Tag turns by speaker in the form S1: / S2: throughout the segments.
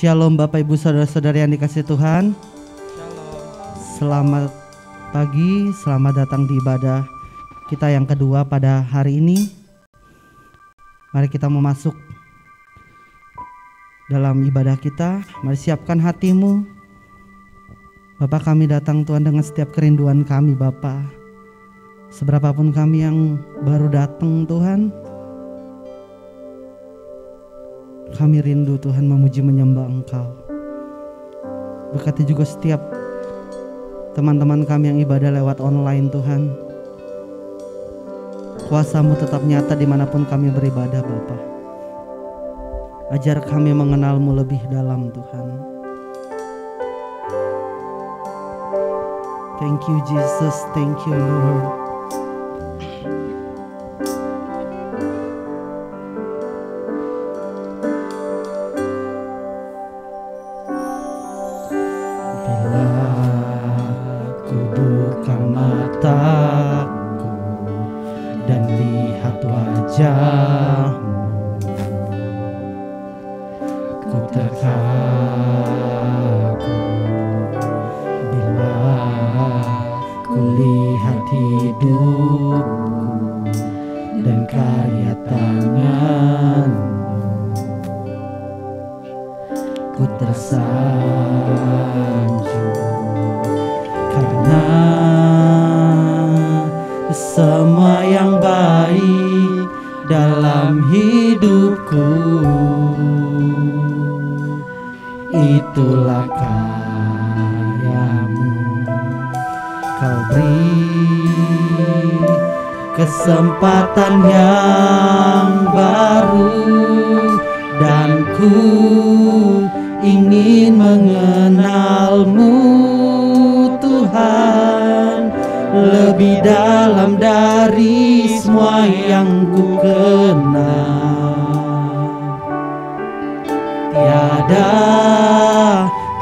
S1: Shalom Bapak Ibu Saudara-saudari yang dikasihi Tuhan. Selamat pagi, selamat datang di ibadah kita yang kedua pada hari ini. Mari kita masuk dalam ibadah kita. Mari siapkan hatimu. Bapak, kami datang Tuhan dengan setiap kerinduan kami Bapak. Seberapapun kami yang baru datang Tuhan, kami rindu Tuhan memuji menyembah Engkau. Berkati juga setiap teman-teman kami yang ibadah lewat online Tuhan. Kuasa-Mu tetap nyata dimanapun kami beribadah Bapa. Ajar kami mengenal-Mu lebih dalam Tuhan. Thank you Jesus, thank you Lord. Kesempatan yang baru dan ku ingin mengenal-Mu Tuhan lebih dalam dari semua yang ku kenal. Tiada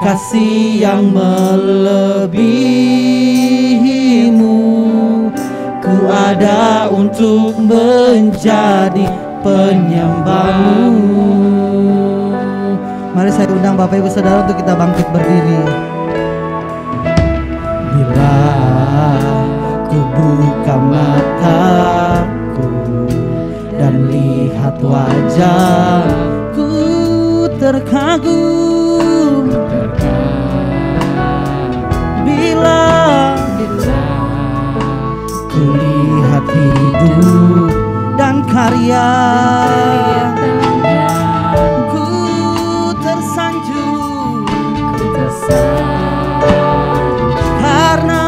S1: kasih yang melebihi-Mu. Ku ada untuk menjadi penyembah-Mu. Mari saya undang Bapak Ibu Saudara untuk kita bangkit berdiri. Bila ku buka mataku dan lihat wajah-Ku, terkagum. Bila kulihat hidup dan karya, ku tersanjung karena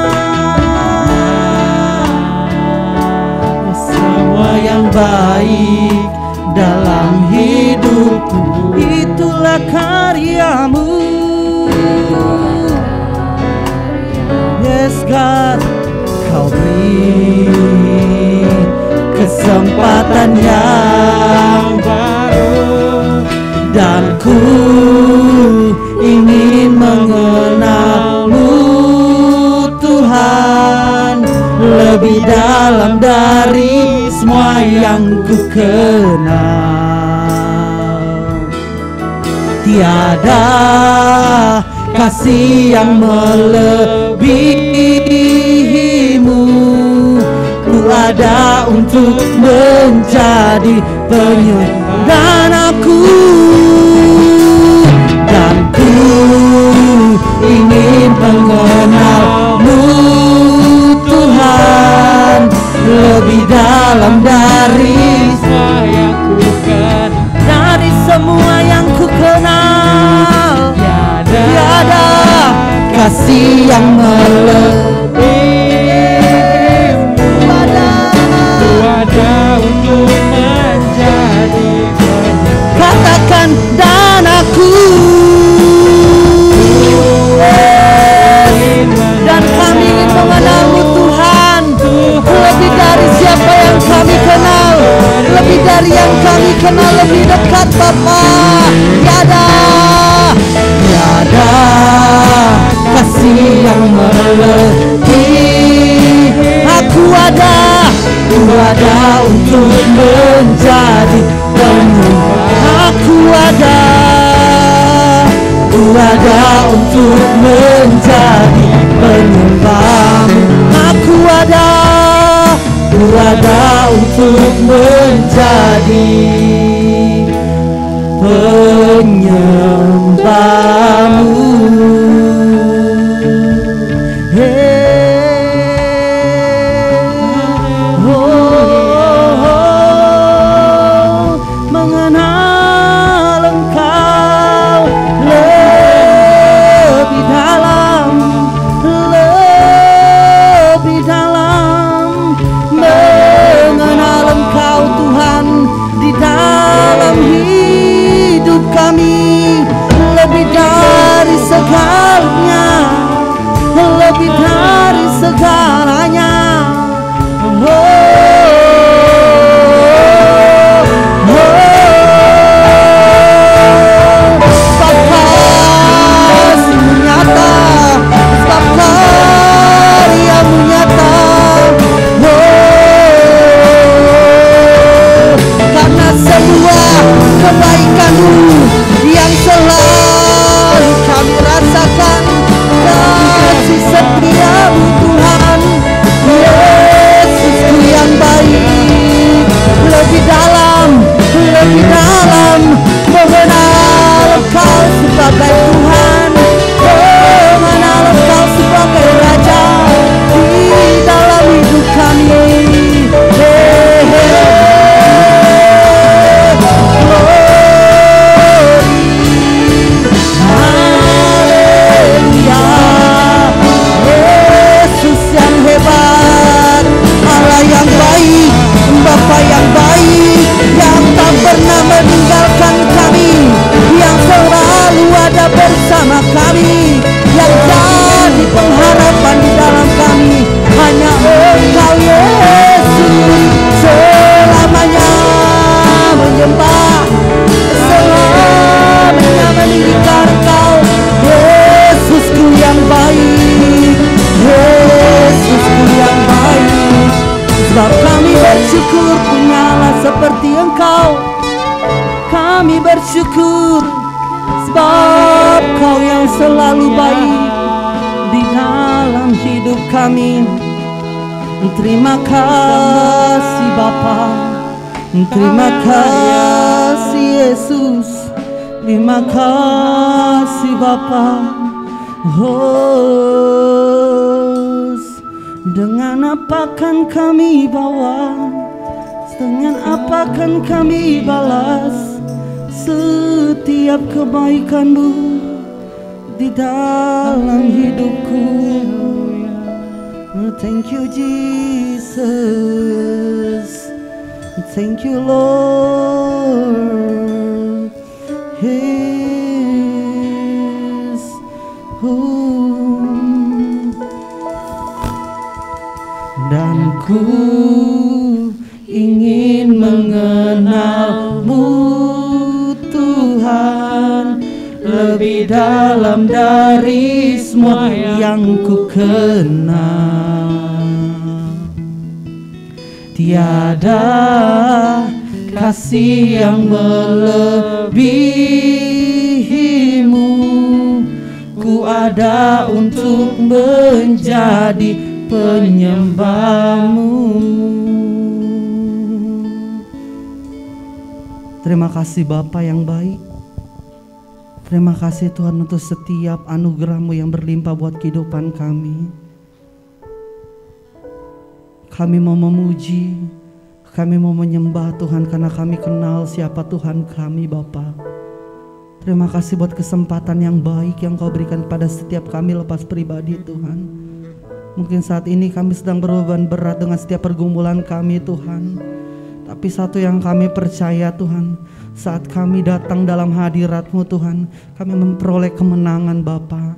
S1: semua yang baik dalam hidupku itulah karya-Mu. Yes God, Kau beri kesempatan yang baru dan ku ingin mengenal-Mu Tuhan lebih dalam dari semua yang ku kenal. Tiada kasih yang melebihi-Mu. Ku ada untuk menjadi penyembah dan ku ingin mengenal-Mu Tuhan lebih dalam dari semua yang ku kenal. Dari semua yang ku kenal, tiada kasih yang melebihi-Mu. Ku ada untuk menjadi penyembah. Katakan dan aku, dan kami ingin mengenal-Mu Tuhan lebih dari siapa yang kami kenal, lebih dari yang kami kenal lebih dekat Bapa. Tiada kasih yang melebihi. Aku ada untuk menjadi penyembah. Aku ada penyembahmu. Bersyukur sebab Kau yang selalu baik di dalam hidup kami. Terima kasih Bapa, terima kasih Yesus, terima kasih Bapa. Dengan apa kan kami bawa, dengan apa kan kami balas setiap kebaikan-Mu di dalam hidupku. Thank you Jesus, thank you Lord. Yes. Dan ku ingin mengenal-Mu Tuhan, lebih dalam dari semua yang ku kenal. Tiada kasih yang melebihi-Mu. Ku ada untuk menjadi penyembah-Mu. Terima kasih Bapa yang baik. Terima kasih Tuhan untuk setiap anugerah-Mu yang berlimpah buat kehidupan kami. Kami mau memuji, kami mau menyembah Tuhan karena kami kenal siapa Tuhan kami Bapa. Terima kasih buat kesempatan yang baik yang Kau berikan pada setiap kami lepas pribadi Tuhan. Mungkin saat ini kami sedang berbeban berat dengan setiap pergumulan kami Tuhan. Tapi satu yang kami percaya Tuhan, saat kami datang dalam hadirat-Mu Tuhan, kami memperoleh kemenangan Bapa.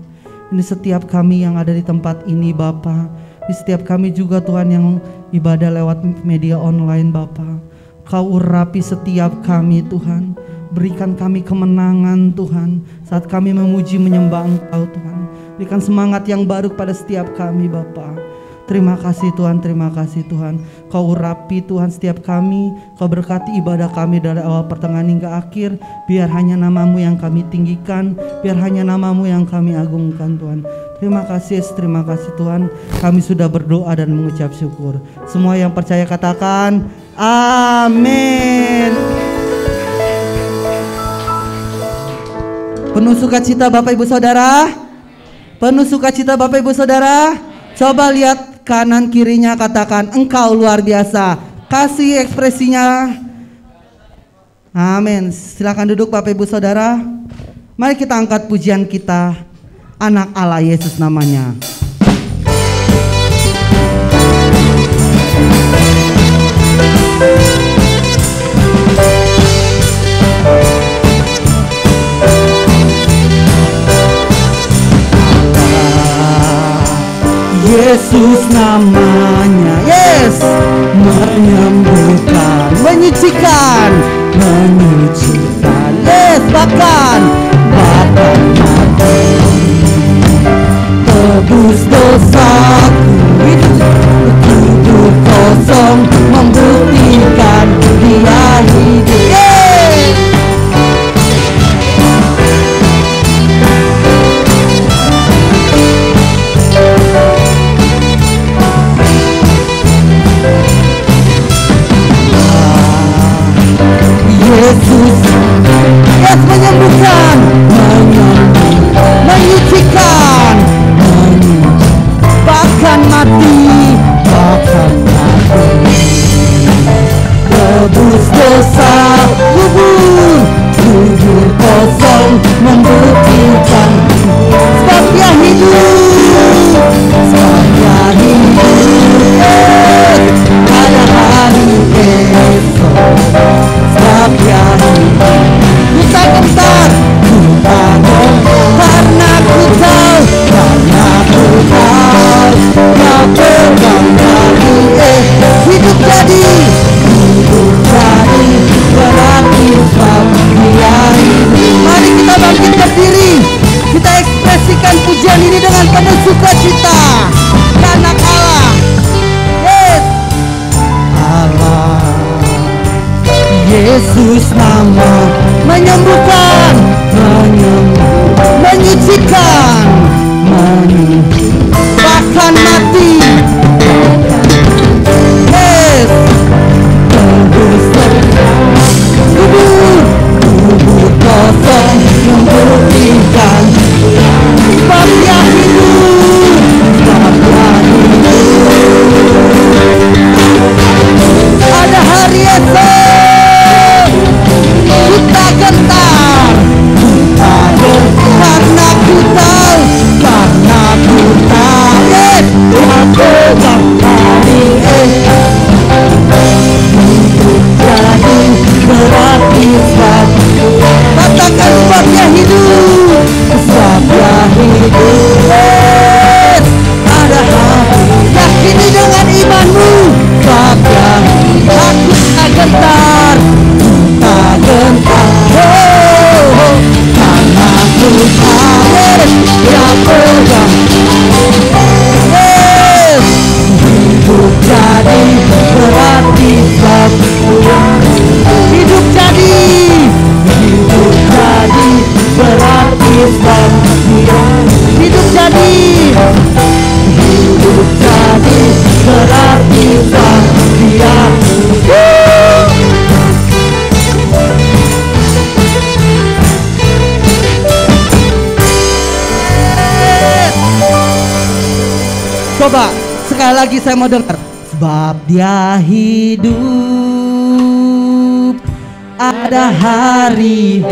S1: Ini setiap kami yang ada di tempat ini Bapa, di setiap kami juga Tuhan yang ibadah lewat media online Bapa. Kau urapi setiap kami Tuhan, berikan kami kemenangan Tuhan saat kami memuji menyembah Engkau Tuhan. Berikan semangat yang baru pada setiap kami Bapa. Terima kasih Tuhan, terima kasih Tuhan. Kau urapi Tuhan setiap kami, Kau berkati ibadah kami dari awal pertengahan hingga akhir. Biar hanya nama-Mu yang kami tinggikan, biar hanya nama-Mu yang kami agungkan Tuhan. Terima kasih Tuhan. Kami sudah berdoa dan mengucap syukur. Semua yang percaya katakan amin. Penuh sukacita Bapak Ibu Saudara. Penuh sukacita Bapak Ibu Saudara. Coba lihat kanan kirinya, katakan engkau luar biasa. Kasih ekspresinya. Amin. Silakan duduk Bapak Ibu Saudara. Mari kita angkat pujian kita. Anak Allah Yesus namanya. Yesus namanya, yes, menyembuhkan, menyucikan, yes, bahkan mati, tebus dosaku, tubuh kosong membuktikan Dia hidup, yes. Yesus, yes, menyembuhkan, menyucikan, bahkan mati, tebus dosa, kubur kosong membuktikan, sebab Dia hidup, yes, pada hari esok. Dia ku tak gentar, karena ku tahu, Dia pegang hari hidup jadi berarti sebab Dia hidup. Mari kita bangkit berdiri, kita ekspresikan pujian ini dengan penuh sukacita. Anak Allah, yes, Allah. Yesus nama menyembuhkan, menyucikan, bahkan mati, yes, tebus kubur kosong membuktikan sebab Dia hidup, ada hari esok. Kita gentar, karena ku tahu, yes, Dia pegang hari jadi berarti sebab, katakan sebab Dia hidup, sebab Dia hidup, yes, ada hari, yakini dengan imanmu, sebab Dia hidup, aku tak gentar, karena ku tahu Dia pegang, yes, hidup jadi berarti sebab, hidup jadi berarti sebab, hidup jadi berarti sebab Dia. Coba sekali lagi saya mau dengar. Sebab Dia hidup, ada hari,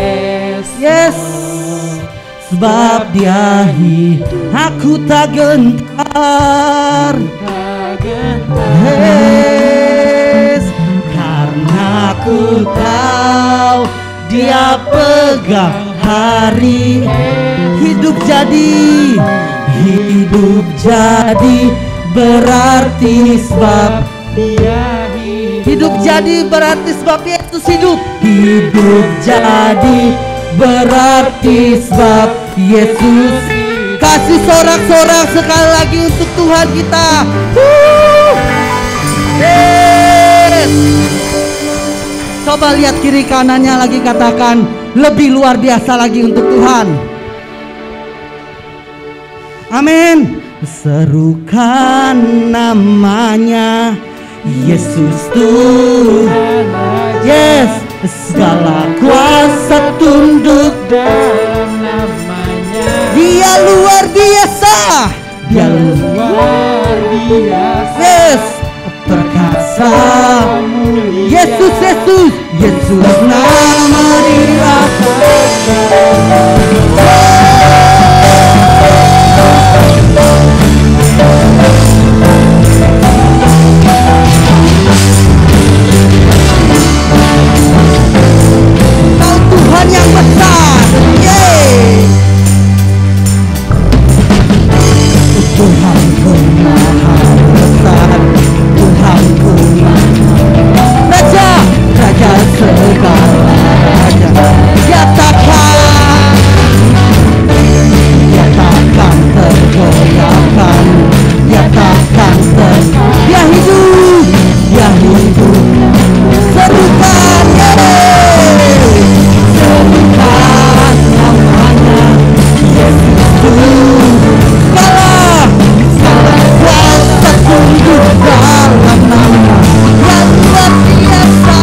S1: yes, sebab Dia hidup, aku tak gentar, yes, karena aku tahu Dia pegang hari hidup jadi berarti sebab Dia hidup jadi berarti sebab Yesus hidup jadi berarti sebab Yesus. Kasih sorak-sorak sekali lagi untuk Tuhan kita. Yes. Coba lihat kiri kanannya lagi, katakan lebih luar biasa lagi untuk Tuhan. Amin. Serukan namanya Yesus Tuhan. Yes, segala kuasa tunduk dalam Dia luar biasa. Yes, perkasa. Yesus, Yesus, Yesus nama Dia. Kau Tuhan yang besar. Yeay. Tuhanku maha besar, Tuhanku Raja, Raja segala raja. Dia takkan tergoyahkan, Dia takkan Dia hidup, Dia hidup. Serukan, serukan namanya Yesus Tuhan. Segala kuasa tunduk dalam nama yang luar biasa,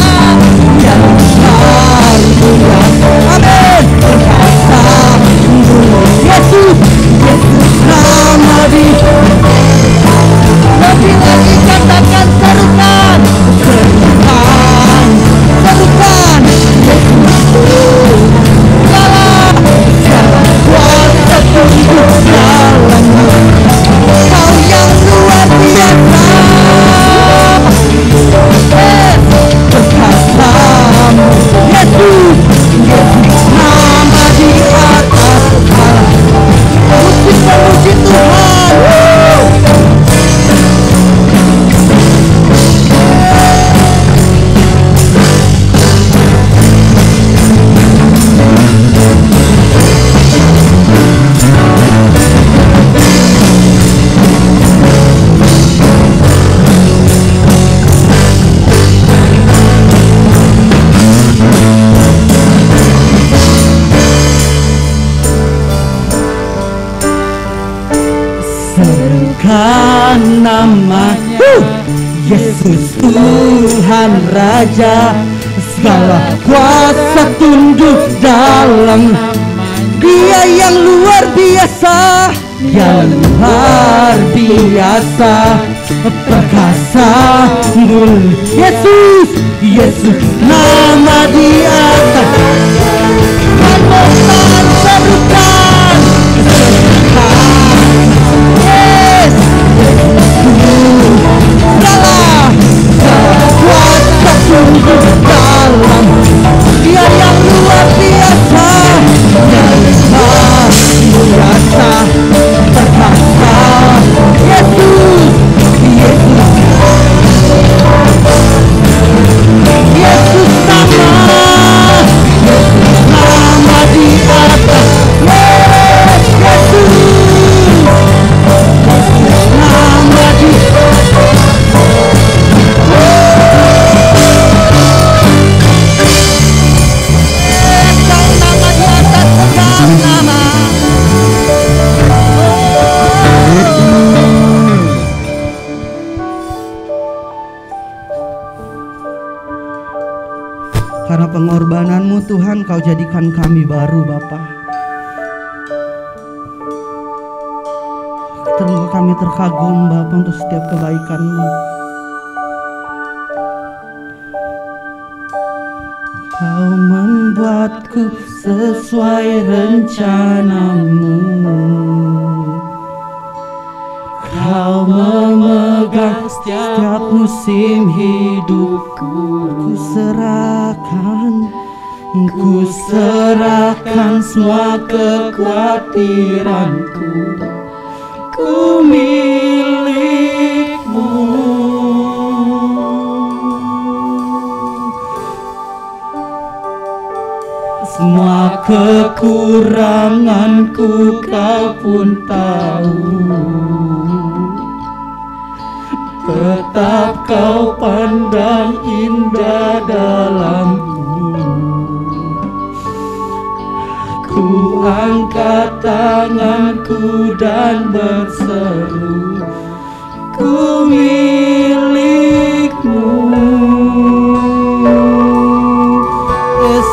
S1: yang luar biasa. Amin. Perkasa Yesus, Yesus nama Dia. Lebih lagi katakan serukan, serukan, serukan Yesus Tuhan. Segala kuasa tunduk dalam nama Kau yang luar biasa. Perkasamu Yesus, Yesus nama di atas segala. Musik memuji Tuhan. Serukan namanya Yesus Tuhan Raja. Segala kuasa tunduk dalam Dia yang luar biasa, yang luar biasa. Perkasa mulia Yesus, Yesus nama di atas. Katakan serukan, serukan. Yes, segala kuasa tunduk dalam Dia yang luar biasa, yang luar biasa. Perkasa Yesus, Yesus, Yesus nama, Yesus nama di atas. Yes, Yesus, Yesus nama di Kau nama di atas segala nama. Karena pengorbananmu Tuhan, Kau jadikan kami baru Bapa. Kami terkagum Bapa untuk setiap kebaikan-Mu. Kau membuatku sesuai rencana-Mu. Kau memegang setiap musim hidupku. Ku serahkan semua kekhawatiranku. Ku milik-Mu. Semua kekuranganku Kau pun tahu. Tetap Kau pandang indah dalamku. Ku angkat tanganku dan berseru, ku milik-Mu. Yes,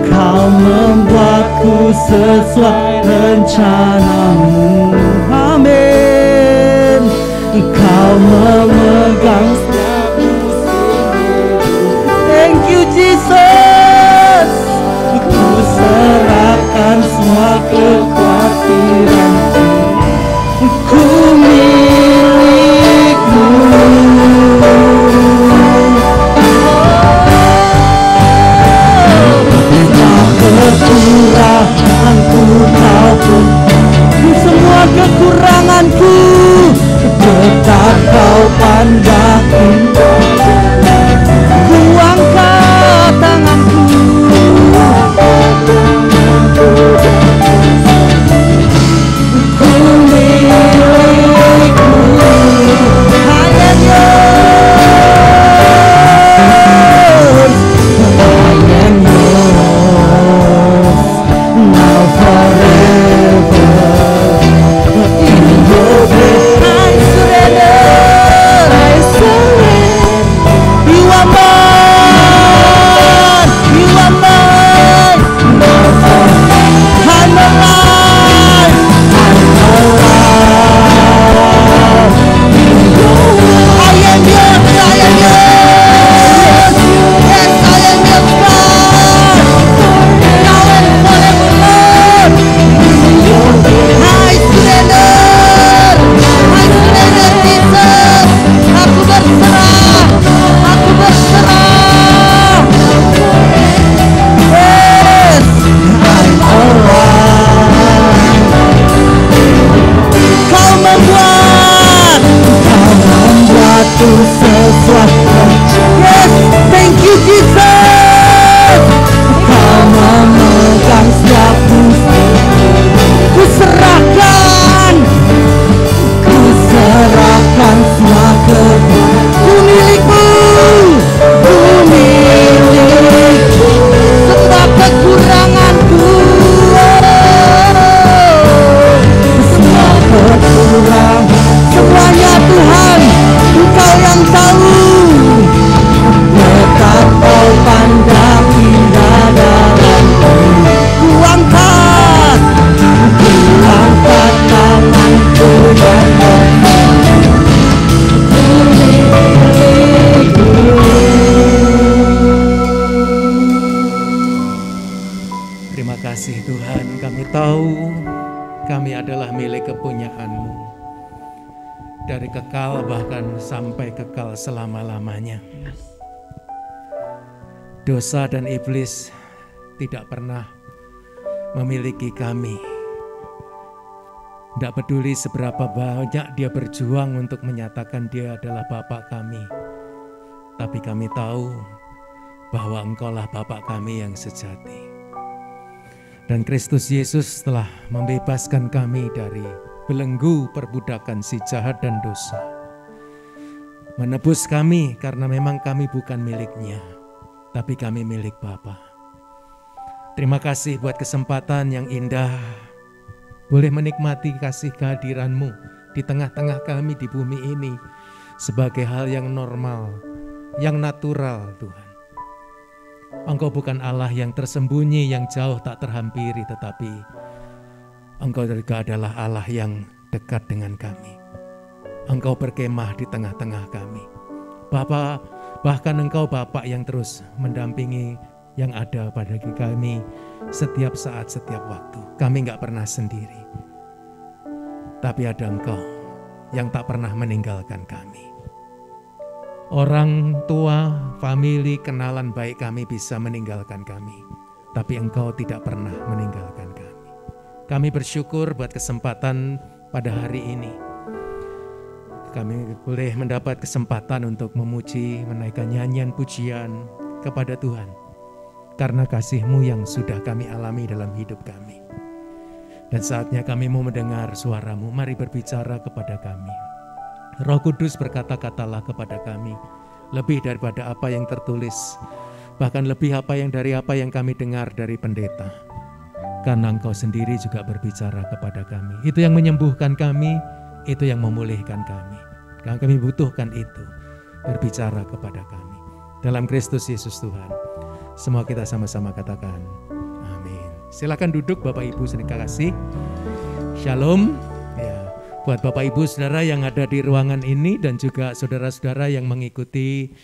S1: Kau membuatku hidupku sesuai rencanamu. Amin. Engkau memegang setiap musuh. Thank you Jesus. Ku serahkan semua kekhawatiranku. Ku milikmu. Kekuranganku kau pun, semua kekuranganku tetap kau pandang indah. Ku angkat tanganku, ku milikmu. Hanya yours, hanya yours, now forever. In your grace I surrender, I surrender. You are mine, you are mine. I'm alive, I'm alive. I am yours, I am yours. Yes, I am yours, God. Now and forevermore. I surrender Jesus. Aku berserah, aku berserah. Yes, I'm alive. Kau membuatku sesuatu. Yes, thank you Jesus. Kau memegang setiap musuh. Ku serahkan semua ku milikmu, ku milikmu. Setiap kekuranganku, semua kekurangan, semuanya Tuhan, Engkau yang tahu. Tetap kau pandang indah dalamku. Ku angkat tanganku dan
S2: terima kasih Tuhan, kami tahu kami adalah milik kepunyaan-Mu. Dari kekal bahkan sampai kekal selama-lamanya. Dosa dan iblis tidak pernah memiliki kami. Tidak peduli seberapa banyak dia berjuang untuk menyatakan dia adalah Bapa kami. Tapi kami tahu bahwa Engkaulah Bapa kami yang sejati. Dan Kristus Yesus telah membebaskan kami dari belenggu perbudakan si jahat dan dosa. Menebus kami karena memang kami bukan miliknya, tapi kami milik Bapa. Terima kasih buat kesempatan yang indah, boleh menikmati kasih kehadiran-Mu di tengah-tengah kami di bumi ini sebagai hal yang normal, yang natural Tuhan. Engkau bukan Allah yang tersembunyi, yang jauh tak terhampiri, tetapi Engkau juga adalah Allah yang dekat dengan kami. Engkau berkemah di tengah-tengah kami. Bapa, bahkan Engkau Bapa yang terus mendampingi yang ada pada kami setiap saat, setiap waktu. Kami gak pernah sendiri. Tapi ada Engkau yang tak pernah meninggalkan kami. Orang tua, famili, kenalan baik kami bisa meninggalkan kami. Tapi Engkau tidak pernah meninggalkan kami. Kami bersyukur buat kesempatan pada hari ini. Kami boleh mendapat kesempatan untuk memuji, menaikkan nyanyian pujian kepada Tuhan. Karena kasih-Mu yang sudah kami alami dalam hidup kami. Dan saatnya kami mau mendengar suara-Mu, mari berbicara kepada kami. Roh Kudus berkata-katalah kepada kami, lebih daripada apa yang tertulis, bahkan lebih dari apa yang kami dengar dari pendeta. Karena Engkau sendiri juga berbicara kepada kami. Itu yang menyembuhkan kami, itu yang memulihkan kami. Karena kami butuhkan itu, berbicara kepada kami. Dalam Kristus Yesus Tuhan, semua kita sama-sama katakan, amin. Silakan duduk Bapak Ibu saudara kasih. Shalom. Ya, buat Bapak Ibu saudara yang ada di ruangan ini dan juga saudara-saudara yang mengikuti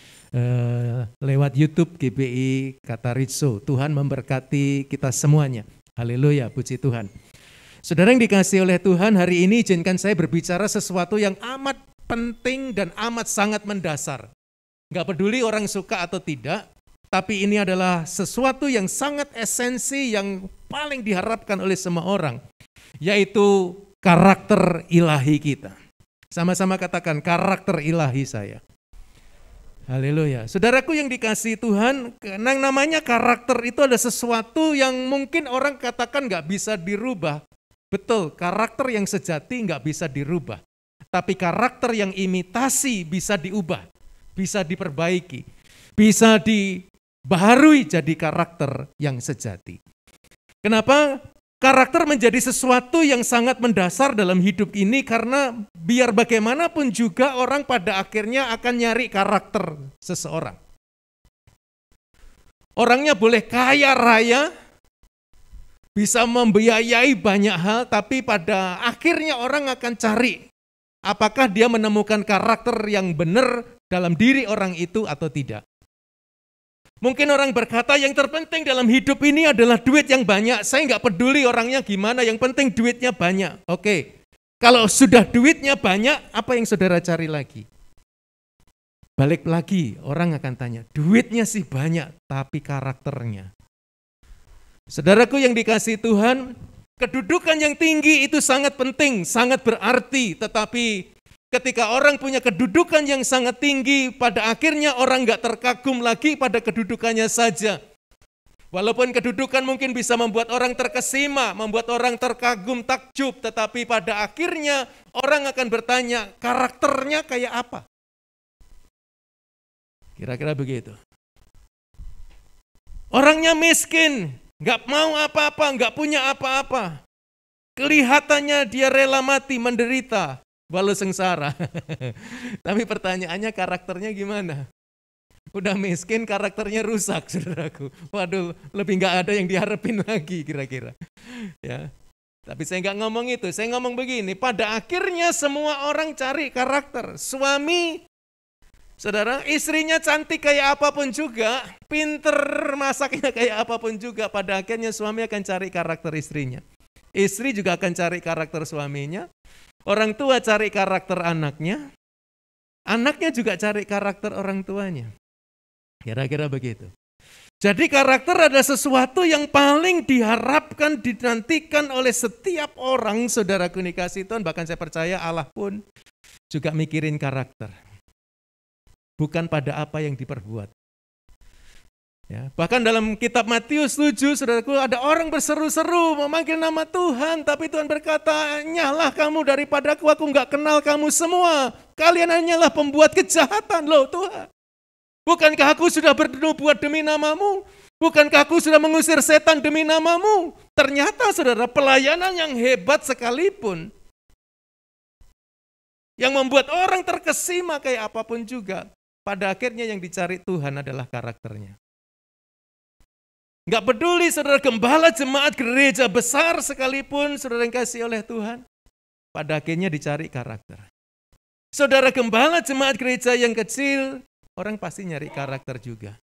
S2: lewat YouTube GBI Kataritso. Tuhan memberkati kita semuanya. Haleluya, puji Tuhan. Saudara yang dikasihi oleh Tuhan, hari ini izinkan saya berbicara sesuatu yang amat penting dan amat sangat mendasar. Nggak peduli orang suka atau tidak, tapi ini adalah sesuatu yang sangat esensi yang paling diharapkan oleh semua orang, yaitu karakter ilahi kita. Sama-sama katakan karakter ilahi saya. Haleluya. Saudaraku yang dikasihi Tuhan, yang namanya karakter itu ada sesuatu yang mungkin orang katakan nggak bisa dirubah. Betul, karakter yang sejati nggak bisa dirubah. Tapi karakter yang imitasi bisa diubah. Bisa diperbaiki, bisa dibaharui jadi karakter yang sejati. Kenapa? Karakter menjadi sesuatu yang sangat mendasar dalam hidup ini karena biar bagaimanapun juga orang pada akhirnya akan nyari karakter seseorang. Orangnya boleh kaya raya, bisa membiayai banyak hal, tapi pada akhirnya orang akan cari apakah dia menemukan karakter yang benar dalam diri orang itu atau tidak. Mungkin orang berkata yang terpenting dalam hidup ini adalah duit yang banyak. Saya nggak peduli orangnya gimana, yang penting duitnya banyak. Oke, kalau sudah duitnya banyak, apa yang saudara cari lagi? Balik lagi, orang akan tanya, duitnya sih banyak, tapi karakternya. Saudaraku yang dikasihi Tuhan, kedudukan yang tinggi itu sangat penting, sangat berarti, tetapi ketika orang punya kedudukan yang sangat tinggi, pada akhirnya orang nggak terkagum lagi pada kedudukannya saja. Walaupun kedudukan mungkin bisa membuat orang terkesima, membuat orang terkagum, takjub, tetapi pada akhirnya orang akan bertanya, karakternya kayak apa? Kira-kira begitu. Orangnya miskin, nggak mau apa-apa, nggak punya apa-apa. Kelihatannya dia rela mati, menderita, walau sengsara. Tapi pertanyaannya karakternya gimana? Udah miskin karakternya rusak, saudaraku. Waduh, lebih nggak ada yang diharapin lagi kira-kira. Ya, tapi saya nggak ngomong itu. Saya ngomong begini. Pada akhirnya semua orang cari karakter. Suami, saudara, istrinya cantik kayak apapun juga, pinter masaknya kayak apapun juga. Pada akhirnya suami akan cari karakter istrinya. Istri juga akan cari karakter suaminya. Orang tua cari karakter anaknya, anaknya juga cari karakter orang tuanya. Kira-kira begitu. Jadi karakter adalah sesuatu yang paling diharapkan, dinantikan oleh setiap orang, saudaraku dikasihi Tuhan. Bahkan saya percaya Allah pun juga mikirin karakter. Bukan pada apa yang diperbuat. Ya, bahkan dalam kitab Matius 7, saudaraku, ada orang berseru-seru memanggil nama Tuhan, tapi Tuhan berkata, nyahlah kamu daripadaku, aku nggak kenal kamu semua. Kalian hanyalah pembuat kejahatan loh Tuhan. Bukankah aku sudah bernubuat demi namamu? Bukankah aku sudah mengusir setan demi namamu? Ternyata saudara, pelayanan yang hebat sekalipun, yang membuat orang terkesima kayak apapun juga, pada akhirnya yang dicari Tuhan adalah karakternya. Nggak peduli saudara gembala jemaat gereja besar sekalipun, saudara yang kasih oleh Tuhan, pada akhirnya dicari karakter. Saudara gembala jemaat gereja yang kecil, orang pasti nyari karakter juga.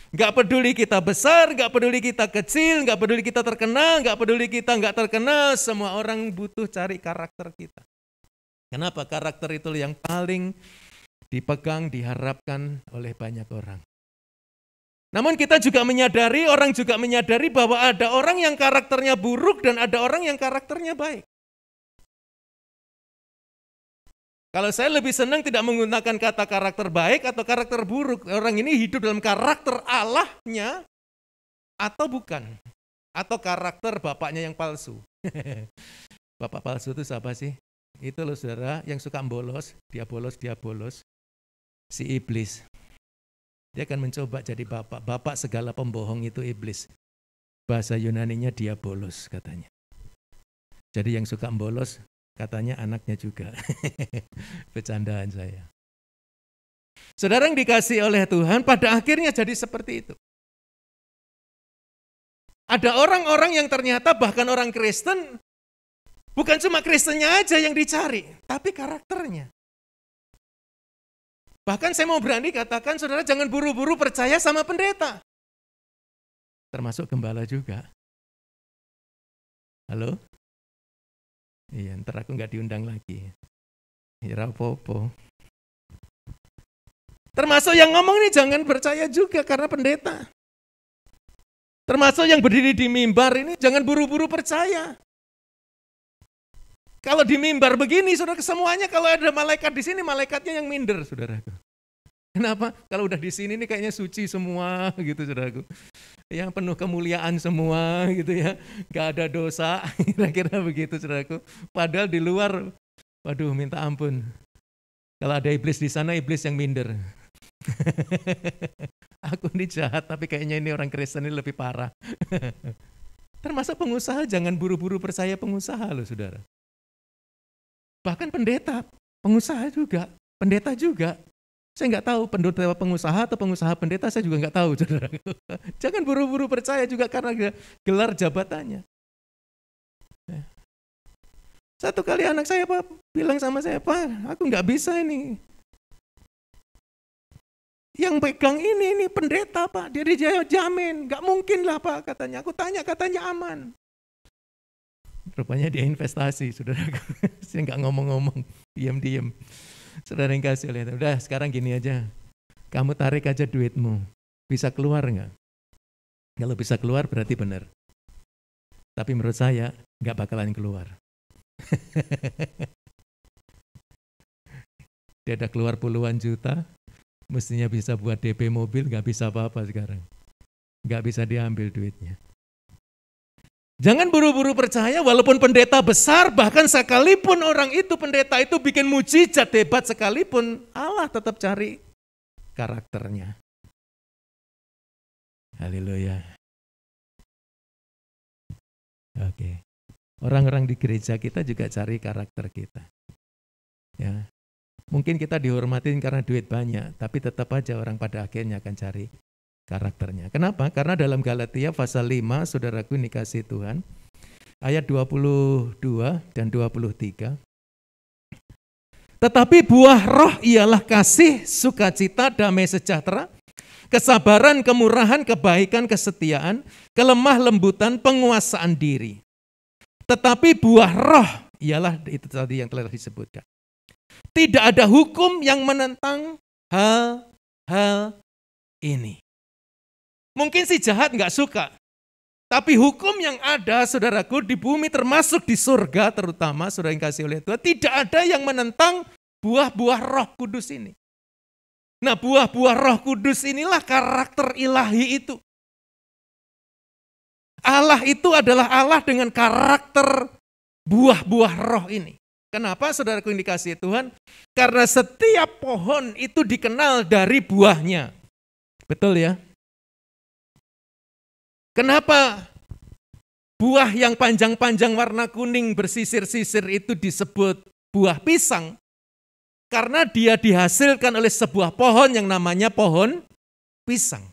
S2: Nggak peduli kita besar, nggak peduli kita kecil, nggak peduli kita terkenal, nggak peduli kita nggak terkenal, semua orang butuh cari karakter kita. Kenapa? Karakter itu yang paling dipegang, diharapkan oleh banyak orang. Namun kita juga menyadari, orang juga menyadari bahwa ada orang yang karakternya buruk dan ada orang yang karakternya baik. Kalau saya lebih senang tidak menggunakan kata karakter baik atau karakter buruk. Orang ini hidup dalam karakter Allahnya atau bukan. Atau karakter bapaknya yang palsu. Bapak palsu itu siapa sih? Itu loh saudara yang suka bolos, dia bolos. Si iblis. Dia akan mencoba jadi bapak. Bapak segala pembohong itu iblis. Bahasa Yunaninya dia bolos katanya. Jadi yang suka bolos katanya anaknya juga. Bercandaan saya. Saudara yang dikasih oleh Tuhan pada akhirnya jadi seperti itu. Ada orang-orang yang ternyata bahkan orang Kristen, bukan cuma Kristennya aja yang dicari, tapi karakternya. Bahkan saya mau berani katakan, saudara jangan buru-buru percaya sama pendeta. Termasuk gembala juga. Halo? Iya, ntar aku nggak diundang lagi. Ya apa-apa. Termasuk yang ngomong nih jangan percaya juga karena pendeta. Termasuk yang berdiri di mimbar ini jangan buru-buru percaya. Kalau di mimbar begini, saudara, semuanya kalau ada malaikat di sini, malaikatnya yang minder, saudaraku. Kenapa? Kalau udah di sini nih kayaknya suci semua gitu, saudaraku. Yang penuh kemuliaan semua gitu ya. Gak ada dosa, kira-kira begitu, saudaraku. Padahal di luar, waduh minta ampun. Kalau ada iblis di sana, iblis yang minder. Aku ini jahat, tapi kayaknya ini orang Kristen ini lebih parah. Termasuk pengusaha, jangan buru-buru percaya pengusaha loh, saudara. Bahkan pendeta, pengusaha juga, pendeta juga. Saya nggak tahu pendeta pengusaha atau pengusaha pendeta, saya juga nggak tahu, saudara. Jangan buru-buru percaya juga karena gelar jabatannya. Satu kali anak saya Pak bilang sama saya, Pak, aku nggak bisa ini. Yang pegang ini pendeta Pak, dia jamin, nggak mungkin lah Pak katanya. Aku tanya katanya aman. Rupanya dia investasi, saudara. Saya nggak ngomong-ngomong, diam-diam. Saudara yang kasih lihat, udah sekarang gini aja, kamu tarik aja duitmu, bisa keluar nggak? Kalau bisa keluar berarti benar. Tapi menurut saya nggak bakalan keluar. Dia ada keluar puluhan juta, mestinya bisa buat DP mobil, nggak bisa apa-apa sekarang. Nggak bisa diambil duitnya. Jangan buru-buru percaya walaupun pendeta besar, bahkan sekalipun orang itu, pendeta itu bikin mujizat hebat sekalipun, Allah tetap cari karakternya. Haleluya. Oke. Orang-orang di gereja kita juga cari karakter kita. Ya. Mungkin kita dihormatin karena duit banyak, tapi tetap aja orang pada akhirnya akan cari karakternya. Kenapa? Karena dalam Galatia pasal 5, saudaraku ini kasih Tuhan, ayat 22 dan 23. Tetapi buah roh ialah kasih, sukacita, damai sejahtera, kesabaran, kemurahan, kebaikan, kesetiaan, kelemah lembutan, penguasaan diri. Tetapi buah roh ialah itu tadi yang telah disebutkan. Tidak ada hukum yang menentang hal-hal ini. Mungkin si jahat nggak suka, tapi hukum yang ada, saudaraku, di bumi termasuk di surga terutama, saudara yang kasih oleh Tuhan, tidak ada yang menentang buah-buah Roh Kudus ini. Nah, buah-buah Roh Kudus inilah karakter ilahi itu. Allah itu adalah Allah dengan karakter buah-buah roh ini. Kenapa, saudaraku yang dikasihi Tuhan? Karena setiap pohon itu dikenal dari buahnya. Betul ya? Kenapa buah yang panjang-panjang warna kuning bersisir-sisir itu disebut buah pisang? Karena dia dihasilkan oleh sebuah pohon yang namanya pohon pisang.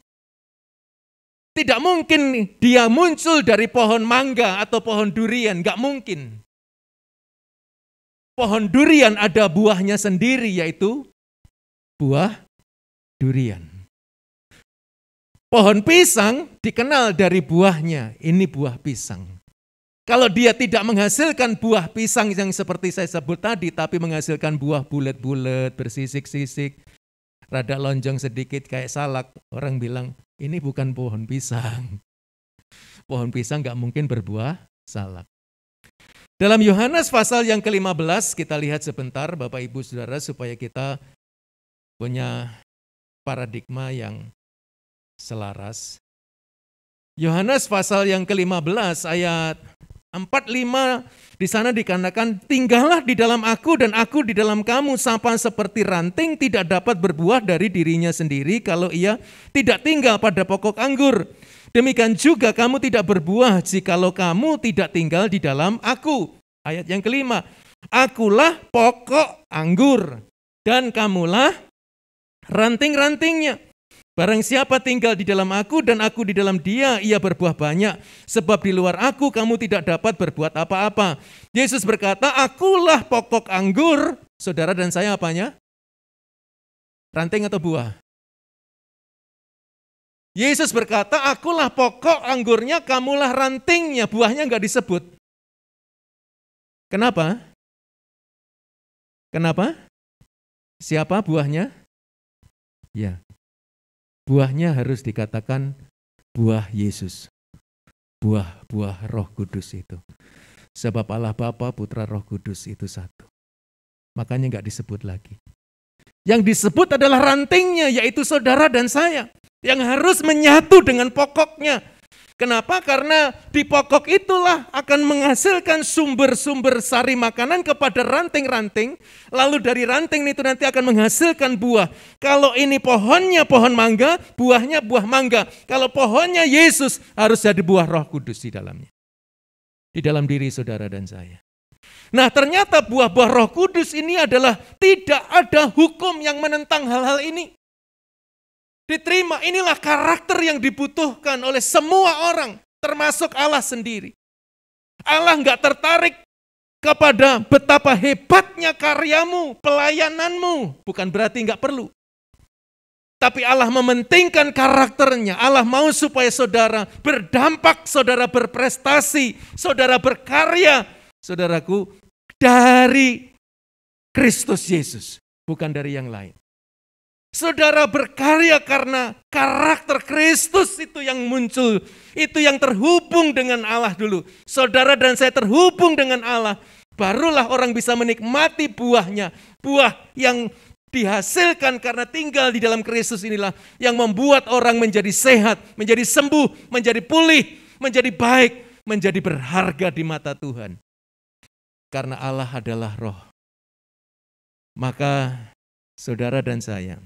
S2: Tidak mungkin dia muncul dari pohon mangga atau pohon durian, nggak mungkin. Pohon durian ada buahnya sendiri, yaitu buah durian. Pohon pisang dikenal dari buahnya, ini buah pisang. Kalau dia tidak menghasilkan buah pisang yang seperti saya sebut tadi, tapi menghasilkan buah bulat-bulat, bersisik-sisik, rada lonjong sedikit kayak salak, orang bilang, ini bukan pohon pisang. Pohon pisang gak mungkin berbuah salak. Dalam Yohanes pasal yang ke-15, kita lihat sebentar Bapak Ibu Saudara, supaya kita punya paradigma yang selaras. Yohanes pasal yang ke-15 ayat 45 di sana dikatakan, tinggallah di dalam aku dan aku di dalam kamu, sama seperti ranting tidak dapat berbuah dari dirinya sendiri kalau ia tidak tinggal pada pokok anggur. Demikian juga kamu tidak berbuah jikalau kamu tidak tinggal di dalam aku. Ayat yang kelima, akulah pokok anggur dan kamulah ranting-rantingnya. Barang siapa tinggal di dalam aku dan aku di dalam dia, ia berbuah banyak. Sebab di luar aku kamu tidak dapat berbuat apa-apa. Yesus berkata, akulah pokok anggur. Saudara dan saya apanya? Ranting atau buah? Yesus berkata, akulah pokok anggurnya, kamulah rantingnya. Buahnya enggak disebut. Kenapa? Kenapa? Siapa buahnya? Ya. Buahnya harus dikatakan buah Yesus. Buah Roh Kudus itu. Sebab Allah Bapa, Putra, Roh Kudus itu satu. Makanya enggak disebut lagi. Yang disebut adalah rantingnya, yaitu saudara dan saya. Yang harus menyatu dengan pokoknya. Kenapa? Karena di pokok itulah akan menghasilkan sumber-sumber sari makanan kepada ranting-ranting. Lalu dari ranting itu nanti akan menghasilkan buah. Kalau ini pohonnya pohon mangga, buahnya buah mangga. Kalau pohonnya Yesus, harus jadi buah Roh Kudus di dalamnya. Di dalam diri saudara dan saya. Nah, ternyata buah-buah Roh Kudus ini adalah tidak ada hukum yang menentang hal-hal ini. Diterima, inilah karakter yang dibutuhkan oleh semua orang, termasuk Allah sendiri. Allah enggak tertarik kepada betapa hebatnya karyamu, pelayananmu, bukan berarti enggak perlu. Tapi Allah mementingkan karakternya, Allah mau supaya saudara berdampak, saudara berprestasi, saudara berkarya, saudaraku, dari Kristus Yesus, bukan dari yang lain. Saudara berkarya karena karakter Kristus itu yang muncul. Itu yang terhubung dengan Allah dulu. Saudara dan saya terhubung dengan Allah. Barulah orang bisa menikmati buahnya. Buah yang dihasilkan karena tinggal di dalam Kristus inilah yang membuat orang menjadi sehat, menjadi sembuh, menjadi pulih, menjadi baik, menjadi berharga di mata Tuhan. Karena Allah adalah roh. Maka saudara dan saya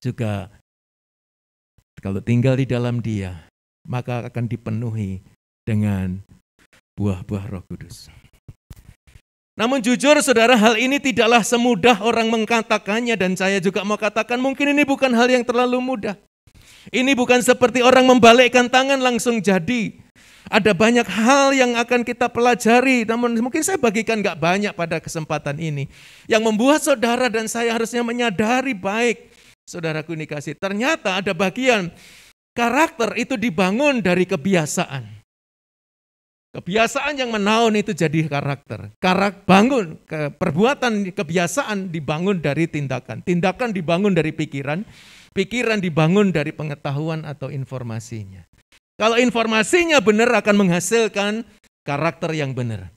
S2: juga kalau tinggal di dalam Dia, maka akan dipenuhi dengan buah-buah Roh Kudus. Namun jujur saudara, hal ini tidaklah semudah orang mengatakannya, dan saya juga mau katakan mungkin ini bukan hal yang terlalu mudah. Ini bukan seperti orang membalikkan tangan langsung jadi. Ada banyak hal yang akan kita pelajari, namun mungkin saya bagikan gak banyak pada kesempatan ini. Yang membuat saudara dan saya harusnya menyadari baik, saudaraku ini kasih, ternyata ada bagian karakter itu dibangun dari kebiasaan. Kebiasaan yang menaun itu jadi karakter. Bangun, perbuatan kebiasaan dibangun dari tindakan. Tindakan dibangun dari pikiran. Pikiran dibangun dari pengetahuan atau informasinya. Kalau informasinya benar akan menghasilkan karakter yang benar.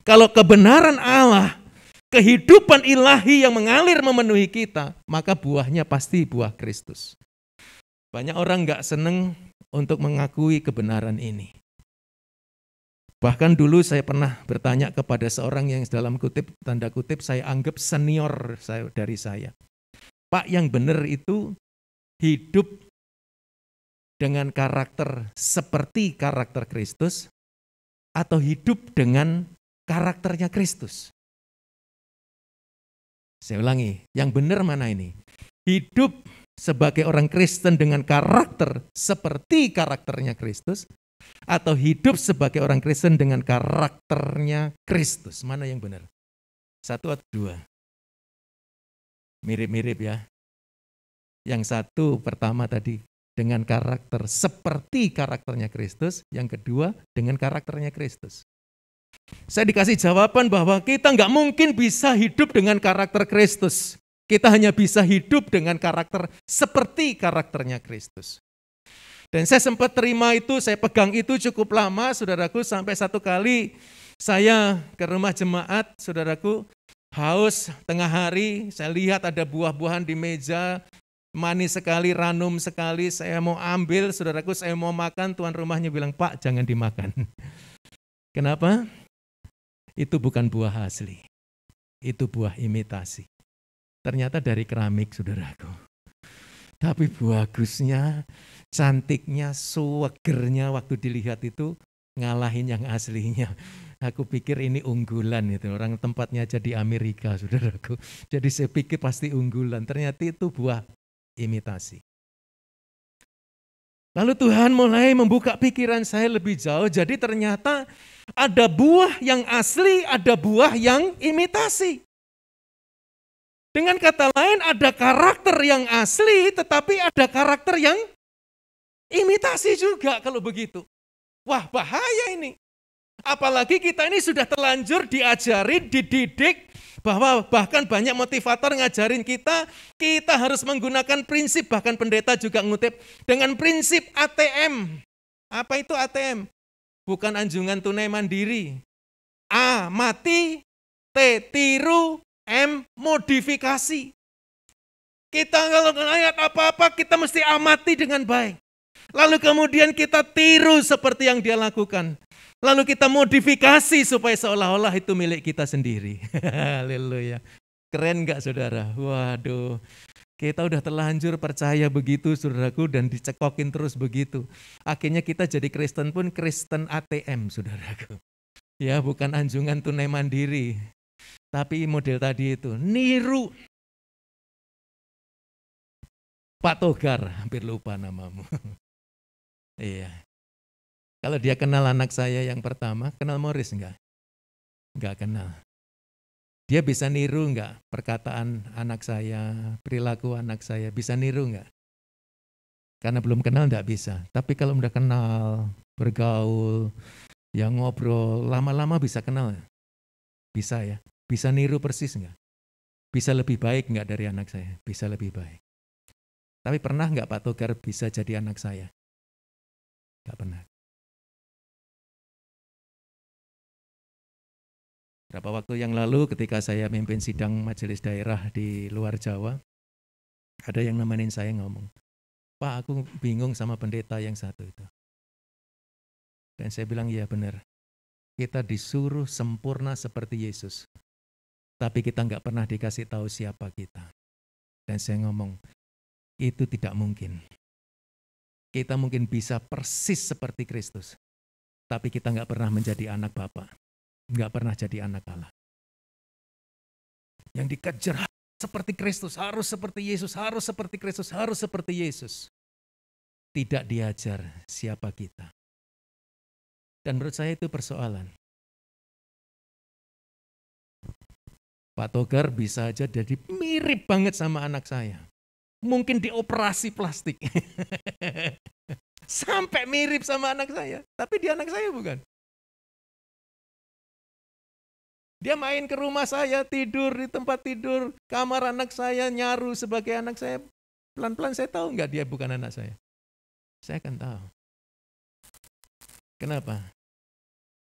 S2: Kalau kebenaran Allah, kehidupan ilahi yang mengalir memenuhi kita, maka buahnya pasti buah Kristus. Banyak orang gak senang untuk mengakui kebenaran ini. Bahkan dulu saya pernah bertanya kepada seorang yang dalam kutip, tanda kutip, saya anggap senior dari saya. Pak, yang benar itu hidup dengan karakter seperti karakter Kristus atau hidup dengan karakternya Kristus? Saya ulangi, yang benar mana ini? Hidup sebagai orang Kristen dengan karakter seperti karakternya Kristus atau hidup sebagai orang Kristen dengan karakternya Kristus? Mana yang benar? Satu atau dua? Mirip-mirip ya. Yang satu pertama tadi dengan karakter seperti karakternya Kristus, yang kedua dengan karakternya Kristus. Saya dikasih jawaban bahwa kita nggak mungkin bisa hidup dengan karakter Kristus. Kita hanya bisa hidup dengan karakter seperti karakternya Kristus. Dan saya sempat terima itu, saya pegang itu cukup lama, saudaraku, sampai satu kali saya ke rumah jemaat, saudaraku, haus tengah hari, saya lihat ada buah-buahan di meja, manis sekali, ranum sekali, saya mau ambil, saudaraku, saya mau makan, tuan rumahnya bilang, Pak, jangan dimakan. Kenapa? Itu bukan buah asli, itu buah imitasi. Ternyata dari keramik, saudaraku. Tapi bagusnya, cantiknya, suwegernya waktu dilihat itu ngalahin yang aslinya. Aku pikir ini unggulan itu, orang tempatnya aja di Amerika, saudaraku. Jadi saya pikir pasti unggulan, ternyata itu buah imitasi. Lalu Tuhan mulai membuka pikiran saya lebih jauh, jadi ternyata ada buah yang asli, ada buah yang imitasi. Dengan kata lain ada karakter yang asli, tetapi ada karakter yang imitasi juga kalau begitu. Wah, bahaya ini. Apalagi kita ini sudah terlanjur diajarin, dididik, bahwa bahkan banyak motivator ngajarin kita harus menggunakan prinsip, bahkan pendeta juga ngutip, dengan prinsip ATM. Apa itu ATM? Bukan anjungan tunai mandiri. A, mati, T, tiru, M, modifikasi. Kita kalau ngelihat apa-apa, kita mesti amati dengan baik. Lalu kemudian kita tiru seperti yang dia lakukan. Lalu kita modifikasi supaya seolah-olah itu milik kita sendiri. Haleluya. Keren gak saudara? Waduh. Kita udah terlanjur percaya begitu saudaraku dan dicekokin terus begitu. Akhirnya kita jadi Kristen pun Kristen ATM saudaraku. Ya bukan anjungan tunai mandiri. Tapi model tadi itu niru. Pak Togar, hampir lupa namamu. Iya. Kalau dia kenal anak saya yang pertama, kenal Morris enggak? Enggak kenal. Dia bisa niru enggak perkataan anak saya, perilaku anak saya, bisa niru enggak? Karena belum kenal enggak bisa. Tapi kalau udah kenal, bergaul, yang ngobrol, lama-lama bisa kenal. Bisa ya? Bisa niru persis enggak? Bisa lebih baik enggak dari anak saya? Bisa lebih baik. Tapi pernah enggak Pak Togar bisa jadi anak saya? Enggak pernah. Berapa waktu yang lalu ketika saya memimpin sidang majelis daerah di luar Jawa, ada yang nemenin saya ngomong, Pak aku bingung sama pendeta yang satu itu. Dan saya bilang iya benar, kita disuruh sempurna seperti Yesus, tapi kita nggak pernah dikasih tahu siapa kita. Dan saya ngomong, itu tidak mungkin. Kita mungkin bisa persis seperti Kristus, tapi kita nggak pernah menjadi anak Bapa. Enggak pernah jadi anak Allah. Yang dikejar seperti Kristus, harus seperti Yesus, harus seperti Kristus, harus seperti Yesus. Tidak diajar siapa kita. Dan menurut saya itu persoalan. Pak Togar bisa aja jadi mirip banget sama anak saya. Mungkin dioperasi plastik. Sampai mirip sama anak saya, tapi dia anak saya bukan. Dia main ke rumah saya, tidur di tempat tidur, kamar anak saya, nyaru sebagai anak saya. Pelan-pelan saya tahu enggak dia bukan anak saya. Saya akan tahu. Kenapa?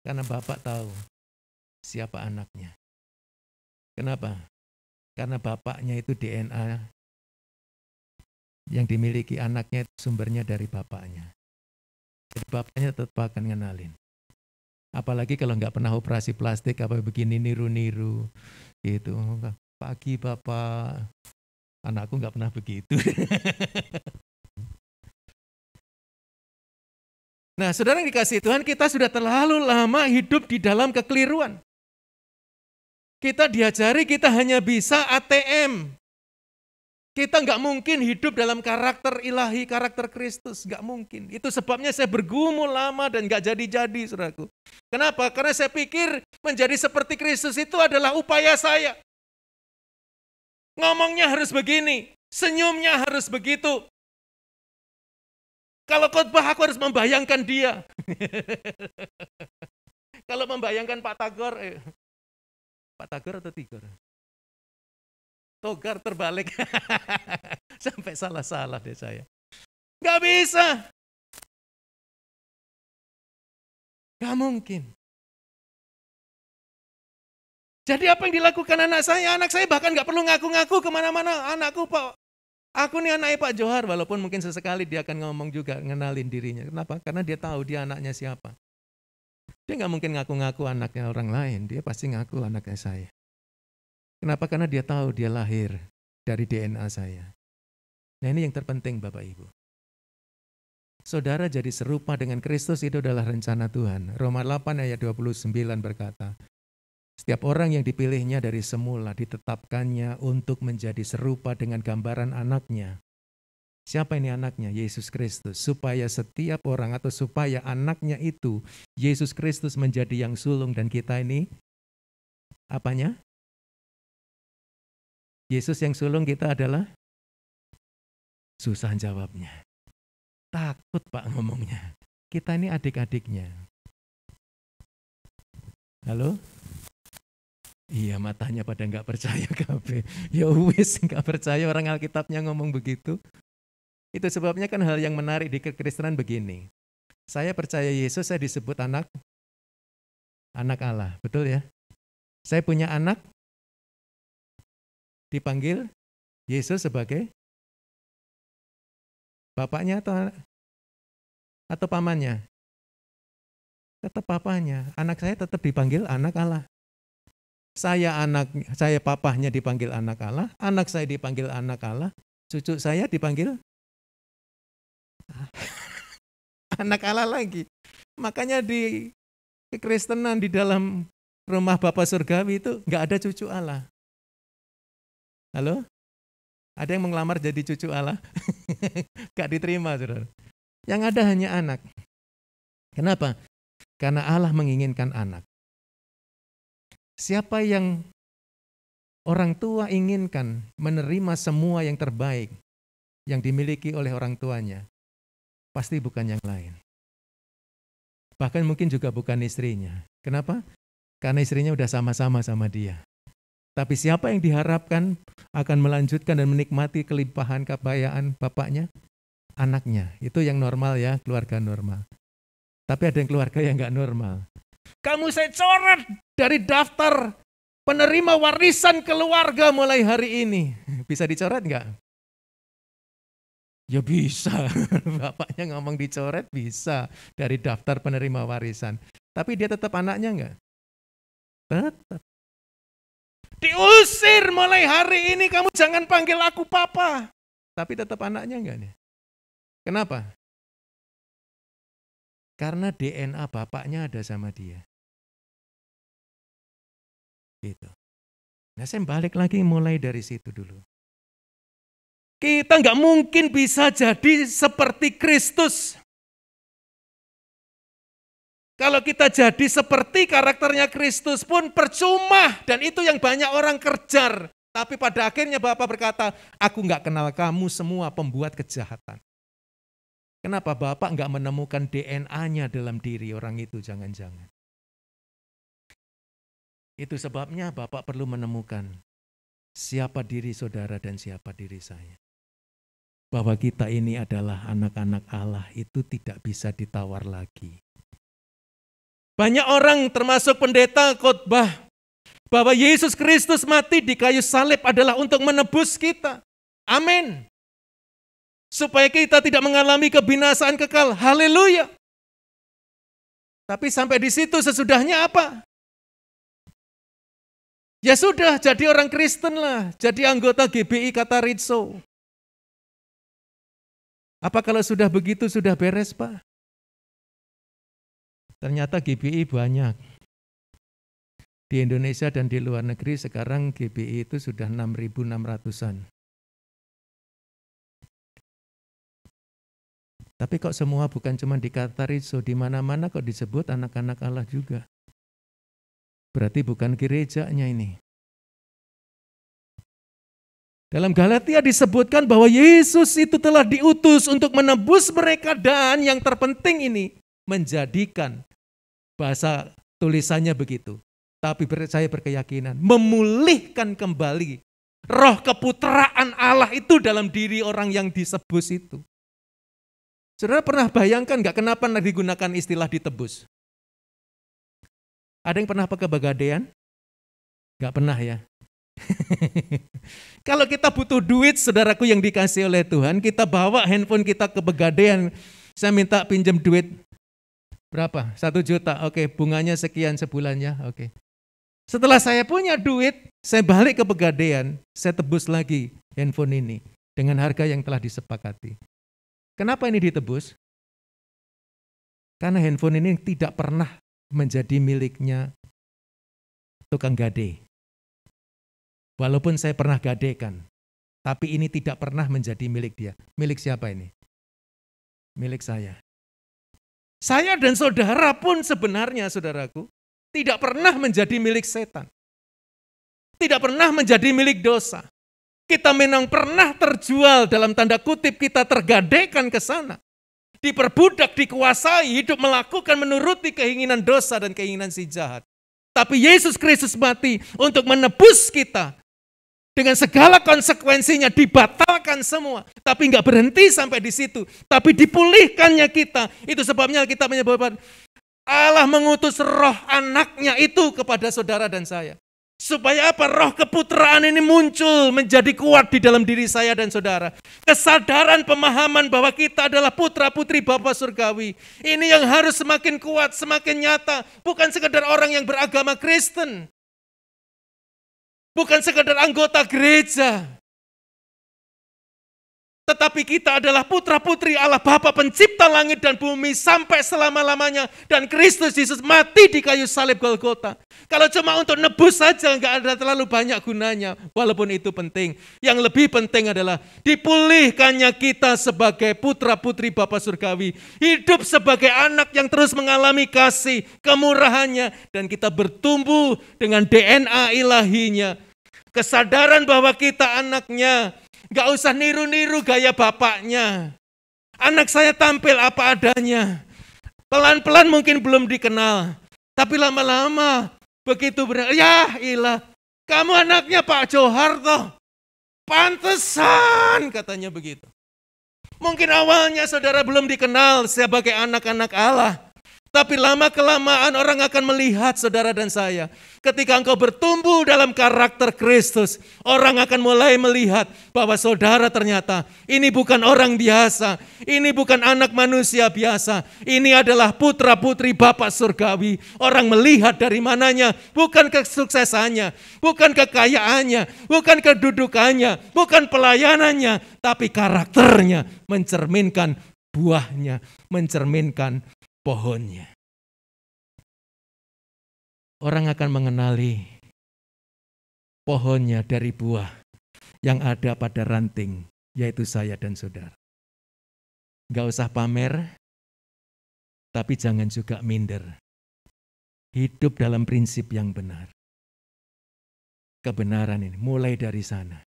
S2: Karena Bapak tahu siapa anaknya. Kenapa? Karena Bapaknya itu DNA yang dimiliki anaknya sumbernya dari Bapaknya. Jadi Bapaknya tetap akan ngenalin. Apalagi kalau nggak pernah operasi plastik, apa begini niru-niru gitu. Pagi Bapak, anakku nggak pernah begitu. Nah saudara yang dikasihi Tuhan, kita sudah terlalu lama hidup di dalam kekeliruan. Kita diajari kita hanya bisa ATM. Kita nggak mungkin hidup dalam karakter ilahi, karakter Kristus, nggak mungkin. Itu sebabnya saya bergumul lama dan nggak jadi-jadi, saudaraku. Kenapa? Karena saya pikir menjadi seperti Kristus itu adalah upaya saya. Ngomongnya harus begini, senyumnya harus begitu. Kalau khotbah aku harus membayangkan dia. Kalau membayangkan Pak Tagor, Pak Tagor atau Tigor? Togar terbalik. Sampai salah-salah deh saya. Gak bisa. Gak mungkin. Jadi apa yang dilakukan anak saya? Anak saya bahkan gak perlu ngaku-ngaku kemana-mana. Anakku Pak, aku nih anaknya Pak Johar. Walaupun mungkin sesekali dia akan ngomong juga, ngenalin dirinya. Kenapa? Karena dia tahu dia anaknya siapa. Dia gak mungkin ngaku-ngaku anaknya orang lain. Dia pasti ngaku anaknya saya. Kenapa? Karena dia tahu dia lahir dari DNA saya. Nah ini yang terpenting Bapak Ibu. Saudara jadi serupa dengan Kristus itu adalah rencana Tuhan. Roma 8 ayat 29 berkata, setiap orang yang dipilihnya dari semula ditetapkannya untuk menjadi serupa dengan gambaran anaknya. Siapa ini anaknya? Yesus Kristus. Supaya setiap orang atau supaya anaknya itu, Yesus Kristus menjadi yang sulung dan kita ini, apanya? Yesus yang sulung kita adalah? Susah jawabnya. Takut Pak ngomongnya. Kita ini adik-adiknya. Halo? Iya, matanya pada nggak percaya kabeh. Ya wis, nggak percaya orang Alkitabnya ngomong begitu. Itu sebabnya kan hal yang menarik di kekristenan begini. Saya percaya Yesus, saya disebut anak Allah, betul ya? Saya punya anak, dipanggil Yesus sebagai bapaknya atau pamannya? Tetap papanya. Anak saya tetap dipanggil anak Allah. Saya papahnya dipanggil anak Allah, anak saya dipanggil anak Allah, cucu saya dipanggil anak Allah lagi. Makanya di kekristenan di dalam rumah Bapa Surgawi itu nggak ada cucu Allah. Halo? Ada yang mengelamar jadi cucu Allah? Nggak diterima, saudara. Yang ada hanya anak. Kenapa? Karena Allah menginginkan anak. Siapa yang orang tua inginkan menerima semua yang terbaik yang dimiliki oleh orang tuanya, pasti bukan yang lain. Bahkan mungkin juga bukan istrinya. Kenapa? Karena istrinya udah sama-sama sama dia. Tapi siapa yang diharapkan akan melanjutkan dan menikmati kelimpahan kekayaan bapaknya? Anaknya. Itu yang normal ya, keluarga normal. Tapi ada yang keluarga yang nggak normal. Kamu saya coret dari daftar penerima warisan keluarga mulai hari ini. Bisa dicoret nggak? Ya bisa. Bapaknya ngomong dicoret bisa dari daftar penerima warisan. Tapi dia tetap anaknya nggak? Tetap. Diusir mulai hari ini, kamu jangan panggil aku papa. Tapi tetap anaknya nggak nih? Kenapa? Karena DNA bapaknya ada sama dia. Gitu. Nah, saya balik lagi mulai dari situ dulu. Kita nggak mungkin bisa jadi seperti Kristus. Kalau kita jadi seperti karakternya Kristus pun percuma. Dan itu yang banyak orang kejar. Tapi pada akhirnya Bapak berkata, aku nggak kenal kamu semua pembuat kejahatan. Kenapa Bapak nggak menemukan DNA-nya dalam diri orang itu, jangan-jangan. Itu sebabnya Bapak perlu menemukan siapa diri saudara dan siapa diri saya. Bahwa kita ini adalah anak-anak Allah itu tidak bisa ditawar lagi. Banyak orang termasuk pendeta khotbah bahwa Yesus Kristus mati di kayu salib adalah untuk menebus kita. Amin. Supaya kita tidak mengalami kebinasaan kekal. Haleluya. Tapi sampai di situ sesudahnya apa? Ya sudah, jadi orang Kristen lah. Jadi anggota GBI kata Rizzo. Apa kalau sudah begitu sudah beres, Pak? Ternyata GBI banyak. Di Indonesia dan di luar negeri sekarang GBI itu sudah 6.600-an. Tapi kok semua bukan cuma di Katarizo, di mana-mana kok disebut anak-anak Allah juga. Berarti bukan gerejanya ini. Dalam Galatia disebutkan bahwa Yesus itu telah diutus untuk menebus mereka dan yang terpenting ini menjadikan, bahasa tulisannya begitu. Tapi saya berkeyakinan memulihkan kembali roh keputraan Allah itu dalam diri orang yang disebut itu. Saudara pernah bayangkan nggak kenapa digunakan istilah ditebus? Ada yang pernah pakai Pegadaian? Nggak pernah ya. Kalau kita butuh duit, saudaraku yang dikasih oleh Tuhan, kita bawa handphone kita ke Pegadaian. Saya minta pinjam duit berapa? 1 juta. Oke, bunganya sekian sebulannya. Oke. Setelah saya punya duit, saya balik ke Pegadaian, saya tebus lagi handphone ini dengan harga yang telah disepakati. Kenapa ini ditebus? Karena handphone ini tidak pernah menjadi miliknya tukang gade. Walaupun saya pernah gadekan. Tapi ini tidak pernah menjadi milik dia. Milik siapa ini? Milik saya. Saya dan saudara pun sebenarnya, saudaraku, tidak pernah menjadi milik setan. Tidak pernah menjadi milik dosa. Kita memang pernah terjual, dalam tanda kutip kita tergadaikan ke sana. Diperbudak, dikuasai, hidup melakukan menuruti keinginan dosa dan keinginan si jahat. Tapi Yesus Kristus mati untuk menebus kita. Dengan segala konsekuensinya dibatalkan semua. Tapi enggak berhenti sampai di situ. Tapi dipulihkannya kita. Itu sebabnya kita menyebutkan Allah mengutus roh anaknya itu kepada saudara dan saya. Supaya apa? Roh keputraan ini muncul menjadi kuat di dalam diri saya dan saudara. Kesadaran pemahaman bahwa kita adalah putra-putri Bapa Surgawi. Ini yang harus semakin kuat, semakin nyata. Bukan sekedar orang yang beragama Kristen. Bukan sekedar anggota gereja. Tetapi kita adalah putra-putri Allah Bapa pencipta langit dan bumi sampai selama-lamanya. Dan Kristus Yesus mati di kayu salib Golgota. Kalau cuma untuk nebus saja nggak ada terlalu banyak gunanya. Walaupun itu penting. Yang lebih penting adalah dipulihkannya kita sebagai putra-putri Bapa Surgawi. Hidup sebagai anak yang terus mengalami kasih, kemurahannya. Dan kita bertumbuh dengan DNA ilahinya. Kesadaran bahwa kita anaknya. Gak usah niru-niru gaya bapaknya. Anak saya tampil apa adanya. Pelan-pelan mungkin belum dikenal. Tapi lama-lama begitu ya ilah. Kamu anaknya Pak Johar toh. Pantesan katanya begitu. Mungkin awalnya saudara belum dikenal sebagai anak-anak Allah. Tapi lama-kelamaan orang akan melihat saudara dan saya. Ketika engkau bertumbuh dalam karakter Kristus, orang akan mulai melihat bahwa saudara ternyata ini bukan orang biasa. Ini bukan anak manusia biasa. Ini adalah putra-putri Bapa Surgawi. Orang melihat dari mananya, bukan kesuksesannya, bukan kekayaannya, bukan kedudukannya, bukan pelayanannya, tapi karakternya mencerminkan buahnya, mencerminkan pohonnya. Orang akan mengenali pohonnya dari buah yang ada pada ranting, yaitu saya dan saudara. Gak usah pamer, tapi jangan juga minder. Hidup dalam prinsip yang benar. Kebenaran ini mulai dari sana.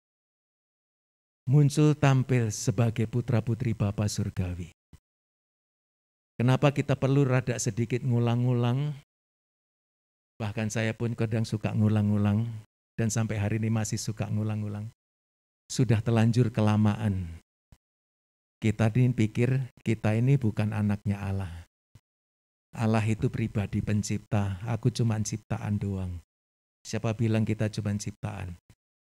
S2: Muncul tampil sebagai putra-putri Bapa Surgawi. Kenapa kita perlu rada sedikit ngulang-ngulang? Bahkan saya pun kadang suka ngulang-ngulang dan sampai hari ini masih suka ngulang-ngulang. Sudah telanjur kelamaan. Kita ini pikir kita ini bukan anaknya Allah. Allah itu pribadi pencipta, aku cuma ciptaan doang. Siapa bilang kita cuma ciptaan?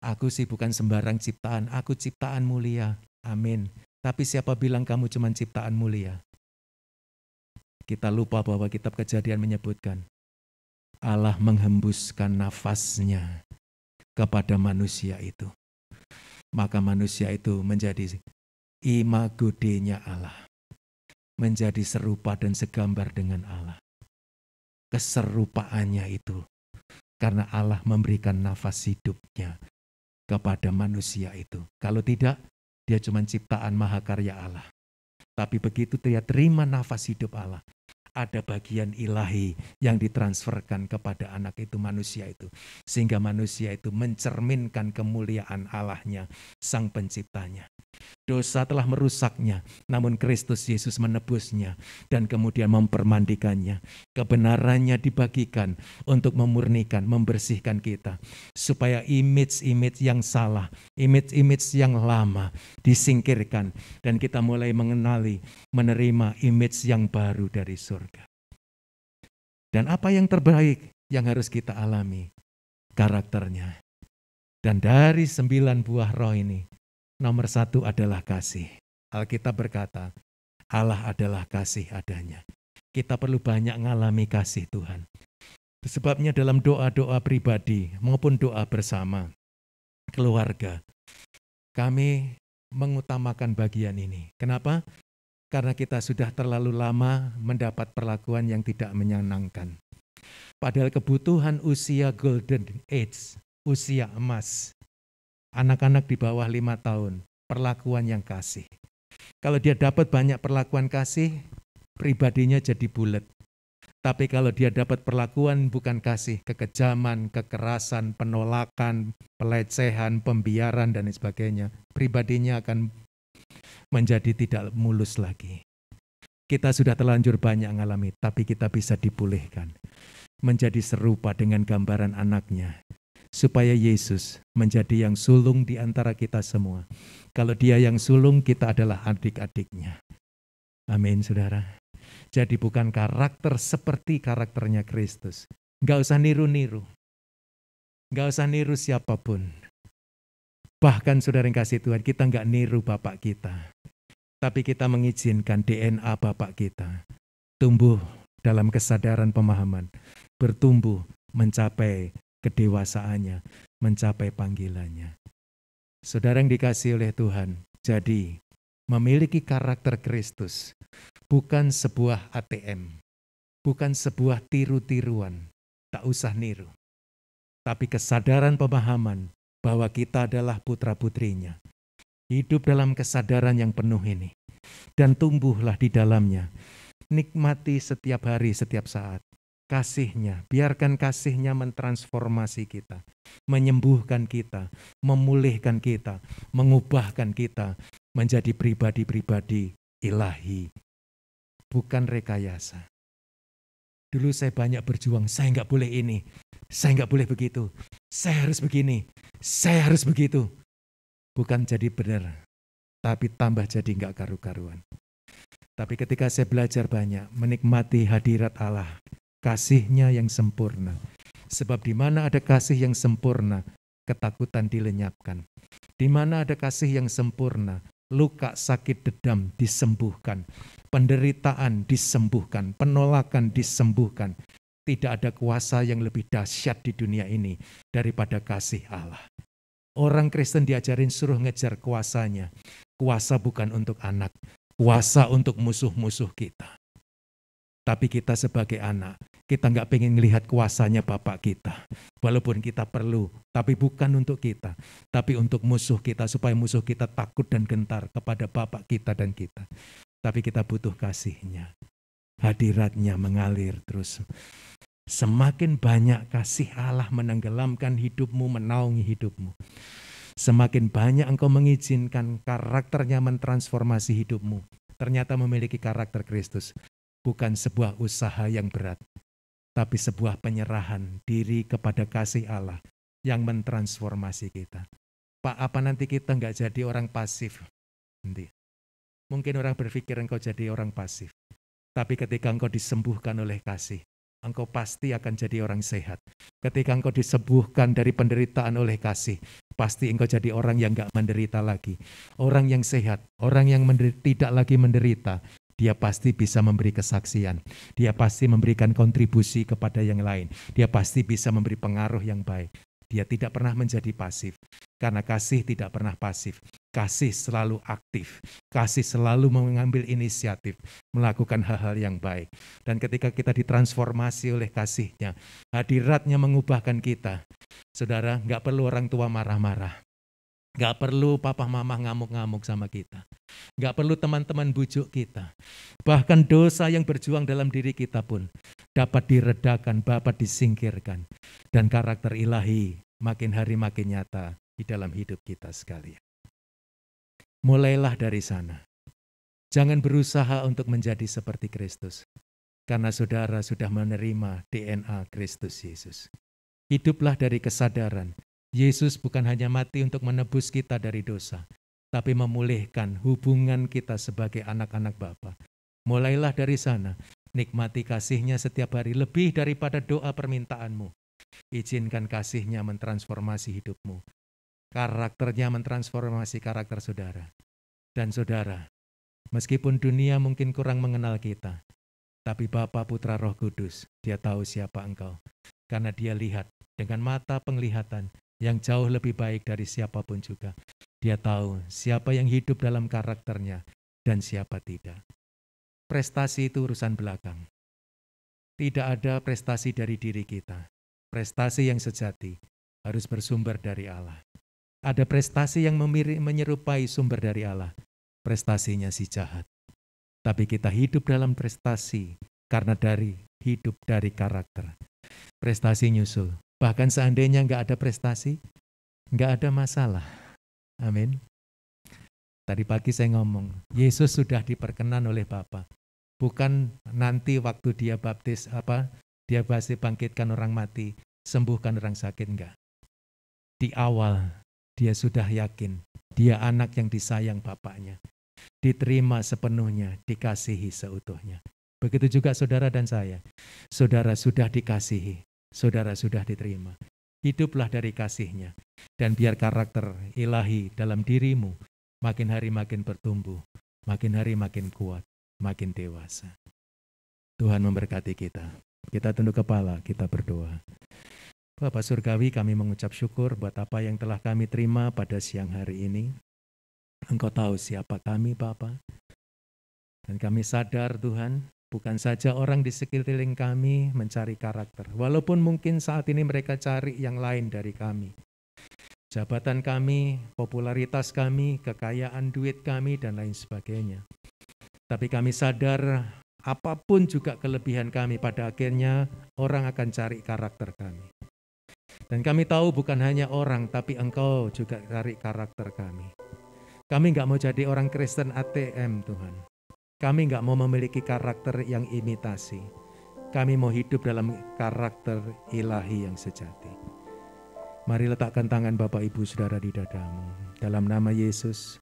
S2: Aku sih bukan sembarang ciptaan, aku ciptaan mulia. Amin. Tapi siapa bilang kamu cuma ciptaan mulia? Kita lupa bahwa kitab Kejadian menyebutkan Allah menghembuskan nafasnya kepada manusia itu. Maka manusia itu menjadi imago Dei-nya Allah. Menjadi serupa dan segambar dengan Allah. Keserupaannya itu karena Allah memberikan nafas hidupnya kepada manusia itu. Kalau tidak, dia cuma ciptaan mahakarya Allah. Tapi begitu dia terima nafas hidup Allah, ada bagian ilahi yang ditransferkan kepada anak itu, manusia itu. Sehingga manusia itu mencerminkan kemuliaan Allahnya, Sang Penciptanya. Dosa telah merusaknya, namun Kristus Yesus menebusnya dan kemudian mempermandikannya. Kebenarannya dibagikan untuk memurnikan, membersihkan kita. Supaya image-image yang salah, image-image yang lama disingkirkan. Dan kita mulai mengenali, menerima image yang baru dari surga. Dan apa yang terbaik yang harus kita alami? Karakternya. Dan dari 9 buah roh ini, nomor 1 adalah kasih. Alkitab berkata, Allah adalah kasih adanya. Kita perlu banyak mengalami kasih Tuhan. Sebabnya dalam doa-doa pribadi maupun doa bersama keluarga, kami mengutamakan bagian ini. Kenapa? Karena kita sudah terlalu lama mendapat perlakuan yang tidak menyenangkan. Padahal kebutuhan usia golden age, usia emas, anak-anak di bawah 5 tahun, perlakuan yang kasih. Kalau dia dapat banyak perlakuan kasih, pribadinya jadi bulat. Tapi kalau dia dapat perlakuan bukan kasih, kekejaman, kekerasan, penolakan, pelecehan, pembiaran, dan sebagainya, pribadinya akan menjadi tidak mulus lagi. Kita sudah terlanjur banyak mengalami, tapi kita bisa dipulihkan. Menjadi serupa dengan gambaran anaknya. Supaya Yesus menjadi yang sulung di antara kita semua. Kalau dia yang sulung, kita adalah adik-adiknya. Amin, saudara. Jadi bukan karakter seperti karakternya Kristus. Gak usah niru-niru. Gak usah niru siapapun. Bahkan saudara yang kasih Tuhan, kita gak niru Bapak kita. Tapi kita mengizinkan DNA Bapak kita tumbuh dalam kesadaran pemahaman. Bertumbuh mencapai kedewasaannya, mencapai panggilannya. Saudara yang dikasih oleh Tuhan, jadi memiliki karakter Kristus. Bukan sebuah ATM, bukan sebuah tiru-tiruan, tak usah niru. Tapi kesadaran pemahaman bahwa kita adalah putra-putrinya. Hidup dalam kesadaran yang penuh ini. Dan tumbuhlah di dalamnya. Nikmati setiap hari, setiap saat. Kasihnya, biarkan kasihnya mentransformasi kita. Menyembuhkan kita, memulihkan kita, mengubahkan kita menjadi pribadi-pribadi ilahi. Bukan rekayasa. Dulu saya banyak berjuang, saya nggak boleh ini, saya nggak boleh begitu, saya harus begini, saya harus begitu. Bukan jadi benar, tapi tambah jadi nggak karu-karuan. Tapi ketika saya belajar banyak, menikmati hadirat Allah, kasih-Nya yang sempurna. Sebab di mana ada kasih yang sempurna, ketakutan dilenyapkan. Di mana ada kasih yang sempurna, luka, sakit, dedam disembuhkan. Penderitaan disembuhkan, penolakan disembuhkan. Tidak ada kuasa yang lebih dahsyat di dunia ini daripada kasih Allah. Orang Kristen diajarin suruh ngejar kuasanya. Kuasa bukan untuk anak, kuasa untuk musuh-musuh kita. Tapi kita sebagai anak, kita nggak pengen melihat kuasanya Bapak kita. Walaupun kita perlu, tapi bukan untuk kita. Tapi untuk musuh kita, supaya musuh kita takut dan gentar kepada Bapak kita dan kita. Tapi kita butuh kasih-Nya. Hadirat-Nya mengalir terus. Semakin banyak kasih Allah menenggelamkan hidupmu, menaungi hidupmu. Semakin banyak engkau mengizinkan karakternya mentransformasi hidupmu. Ternyata memiliki karakter Kristus. Bukan sebuah usaha yang berat. Tapi sebuah penyerahan diri kepada kasih Allah yang mentransformasi kita. Pak, apa nanti kita nggak jadi orang pasif? Nanti. Mungkin orang berpikir engkau jadi orang pasif. Tapi ketika engkau disembuhkan oleh kasih, engkau pasti akan jadi orang sehat. Ketika engkau disembuhkan dari penderitaan oleh kasih, pasti engkau jadi orang yang gak menderita lagi. Orang yang sehat, orang yang tidak lagi menderita, dia pasti bisa memberi kesaksian. Dia pasti memberikan kontribusi kepada yang lain. Dia pasti bisa memberi pengaruh yang baik. Dia tidak pernah menjadi pasif. Karena kasih tidak pernah pasif. Kasih selalu aktif. Kasih selalu mengambil inisiatif. Melakukan hal-hal yang baik. Dan ketika kita ditransformasi oleh kasih-Nya, hadirat-Nya mengubahkan kita. Saudara, gak perlu orang tua marah-marah. Gak perlu papa mama ngamuk-ngamuk sama kita. Gak perlu teman-teman bujuk kita. Bahkan dosa yang berjuang dalam diri kita pun dapat diredakan, dapat disingkirkan. Dan karakter ilahi makin hari makin nyata di dalam hidup kita sekalian. Mulailah dari sana. Jangan berusaha untuk menjadi seperti Kristus. Karena saudara sudah menerima DNA Kristus Yesus. Hiduplah dari kesadaran. Yesus bukan hanya mati untuk menebus kita dari dosa, tapi memulihkan hubungan kita sebagai anak-anak Bapa. Mulailah dari sana, nikmati kasih-Nya setiap hari lebih daripada doa permintaanmu. Izinkan kasih-Nya mentransformasi hidupmu. Karakternya mentransformasi karakter saudara. Dan saudara, meskipun dunia mungkin kurang mengenal kita, tapi Bapa, Putra, Roh Kudus, Dia tahu siapa engkau. Karena Dia lihat dengan mata penglihatan yang jauh lebih baik dari siapapun juga. Dia tahu siapa yang hidup dalam karakternya dan siapa tidak. Prestasi itu urusan belakang. Tidak ada prestasi dari diri kita. Prestasi yang sejati harus bersumber dari Allah. ada prestasi yang menyerupai sumber dari Allah. Prestasinya si jahat. Tapi kita hidup dalam prestasi karena hidup dari karakter. Prestasi nyusul. Bahkan seandainya nggak ada prestasi, nggak ada masalah. Amin. Tadi pagi saya ngomong, Yesus sudah diperkenan oleh Bapa. Bukan nanti waktu dia baptis, dia pasti bangkitkan orang mati, sembuhkan orang sakit, enggak. Di awal dia sudah yakin, dia anak yang disayang Bapaknya. Diterima sepenuhnya, dikasihi seutuhnya. Begitu juga saudara dan saya. Saudara sudah dikasihi, saudara sudah diterima. Hiduplah dari kasihnya. Dan biar karakter ilahi dalam dirimu makin hari makin bertumbuh, makin hari makin kuat, makin dewasa. Tuhan memberkati kita. Kita tunduk kepala, kita berdoa. Bapa Surgawi, kami mengucap syukur buat apa yang telah kami terima pada siang hari ini. Engkau tahu siapa kami, Bapa. Dan kami sadar, Tuhan, bukan saja orang di sekeliling kami mencari karakter. Walaupun mungkin saat ini mereka cari yang lain dari kami. Jabatan kami, popularitas kami, kekayaan duit kami, dan lain sebagainya. Tapi kami sadar, apapun juga kelebihan kami, pada akhirnya orang akan cari karakter kami. Dan kami tahu bukan hanya orang, tapi Engkau juga cari karakter kami. Kami nggak mau jadi orang Kristen ATM, Tuhan. Kami nggak mau memiliki karakter yang imitasi. Kami mau hidup dalam karakter ilahi yang sejati. Mari letakkan tangan Bapak Ibu Saudara di dadamu. Dalam nama Yesus,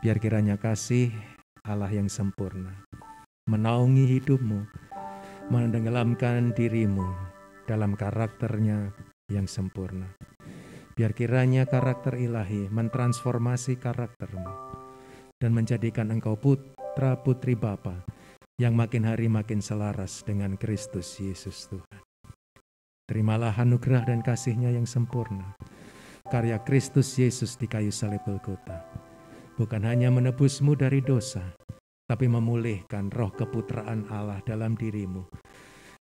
S2: biar kiranya kasih Allah yang sempurna menaungi hidupmu, menenggelamkan dirimu dalam karakternya yang sempurna. Biar kiranya karakter ilahi mentransformasi karaktermu dan menjadikan engkau putra putri Bapa yang makin hari makin selaras dengan Kristus Yesus Tuhan. Terimalah anugerah dan kasih-Nya yang sempurna. Karya Kristus Yesus di kayu salib Golgota bukan hanya menebusmu dari dosa, tapi memulihkan roh keputraan Allah dalam dirimu,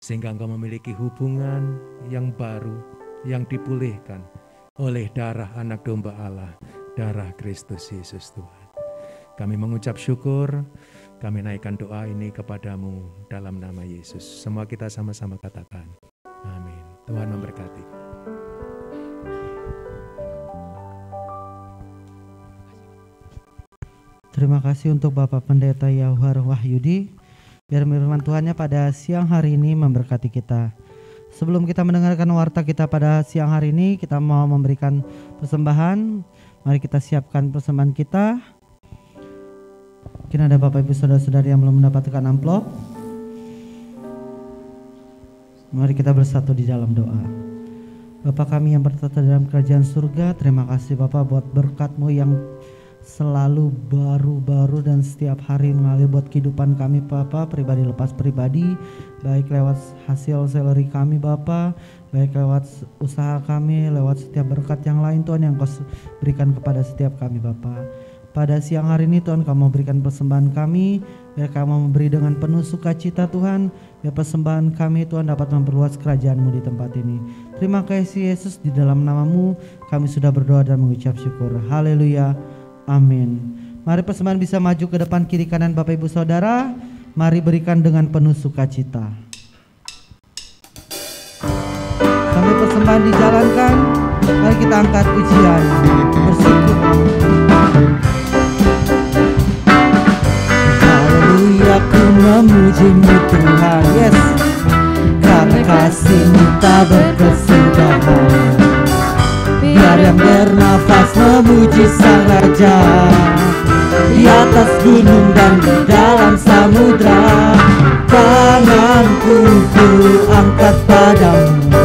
S2: sehingga engkau memiliki hubungan yang baru, yang dipulihkan oleh darah anak domba Allah, darah Kristus Yesus Tuhan. Kami mengucap syukur, kami naikkan doa ini kepadamu dalam nama Yesus. Semua kita sama-sama katakan, amin. Tuhan memberkati.
S1: Terima kasih untuk Bapak Pendeta Yauhar Wahyudi. Biar firman Tuhannya pada siang hari ini memberkati kita. Sebelum kita mendengarkan warta kita pada siang hari ini, kita mau memberikan persembahan. Mari kita siapkan persembahan kita. Mungkin ada Bapak Ibu Saudara-saudari yang belum mendapatkan amplop. Mari kita bersatu di dalam doa. Bapa kami yang bertata dalam kerajaan surga, terima kasih Bapak buat berkat-Mu yang selalu baru-baru dan setiap hari mengalir buat kehidupan kami Bapak, pribadi lepas pribadi, baik lewat hasil salary kami Bapak, baik lewat usaha kami, lewat setiap berkat yang lain Tuhan yang Kau berikan kepada setiap kami Bapak. Pada siang hari ini Tuhan Kau memberikan persembahan kami, biar Kau memberi dengan penuh sukacita Tuhan, biar persembahan kami Tuhan dapat memperluas kerajaan-Mu di tempat ini. Terima kasih Yesus, di dalam nama-Mu kami sudah berdoa dan mengucap syukur. Haleluya. Amin. Mari persembahan bisa maju ke depan kiri kanan Bapak Ibu Saudara. Mari berikan dengan penuh sukacita. Sambil persembahan dijalankan, mari kita angkat pujian bersyukur. Haleluya, ku memuji-Mu Tuhan. Yes, karena kasih-Mu tak berkesudahan. Biar yang bernafas memuji Sang Raja, di atas gunung dan di dalam samudra. Tanganku ku angkat padamu,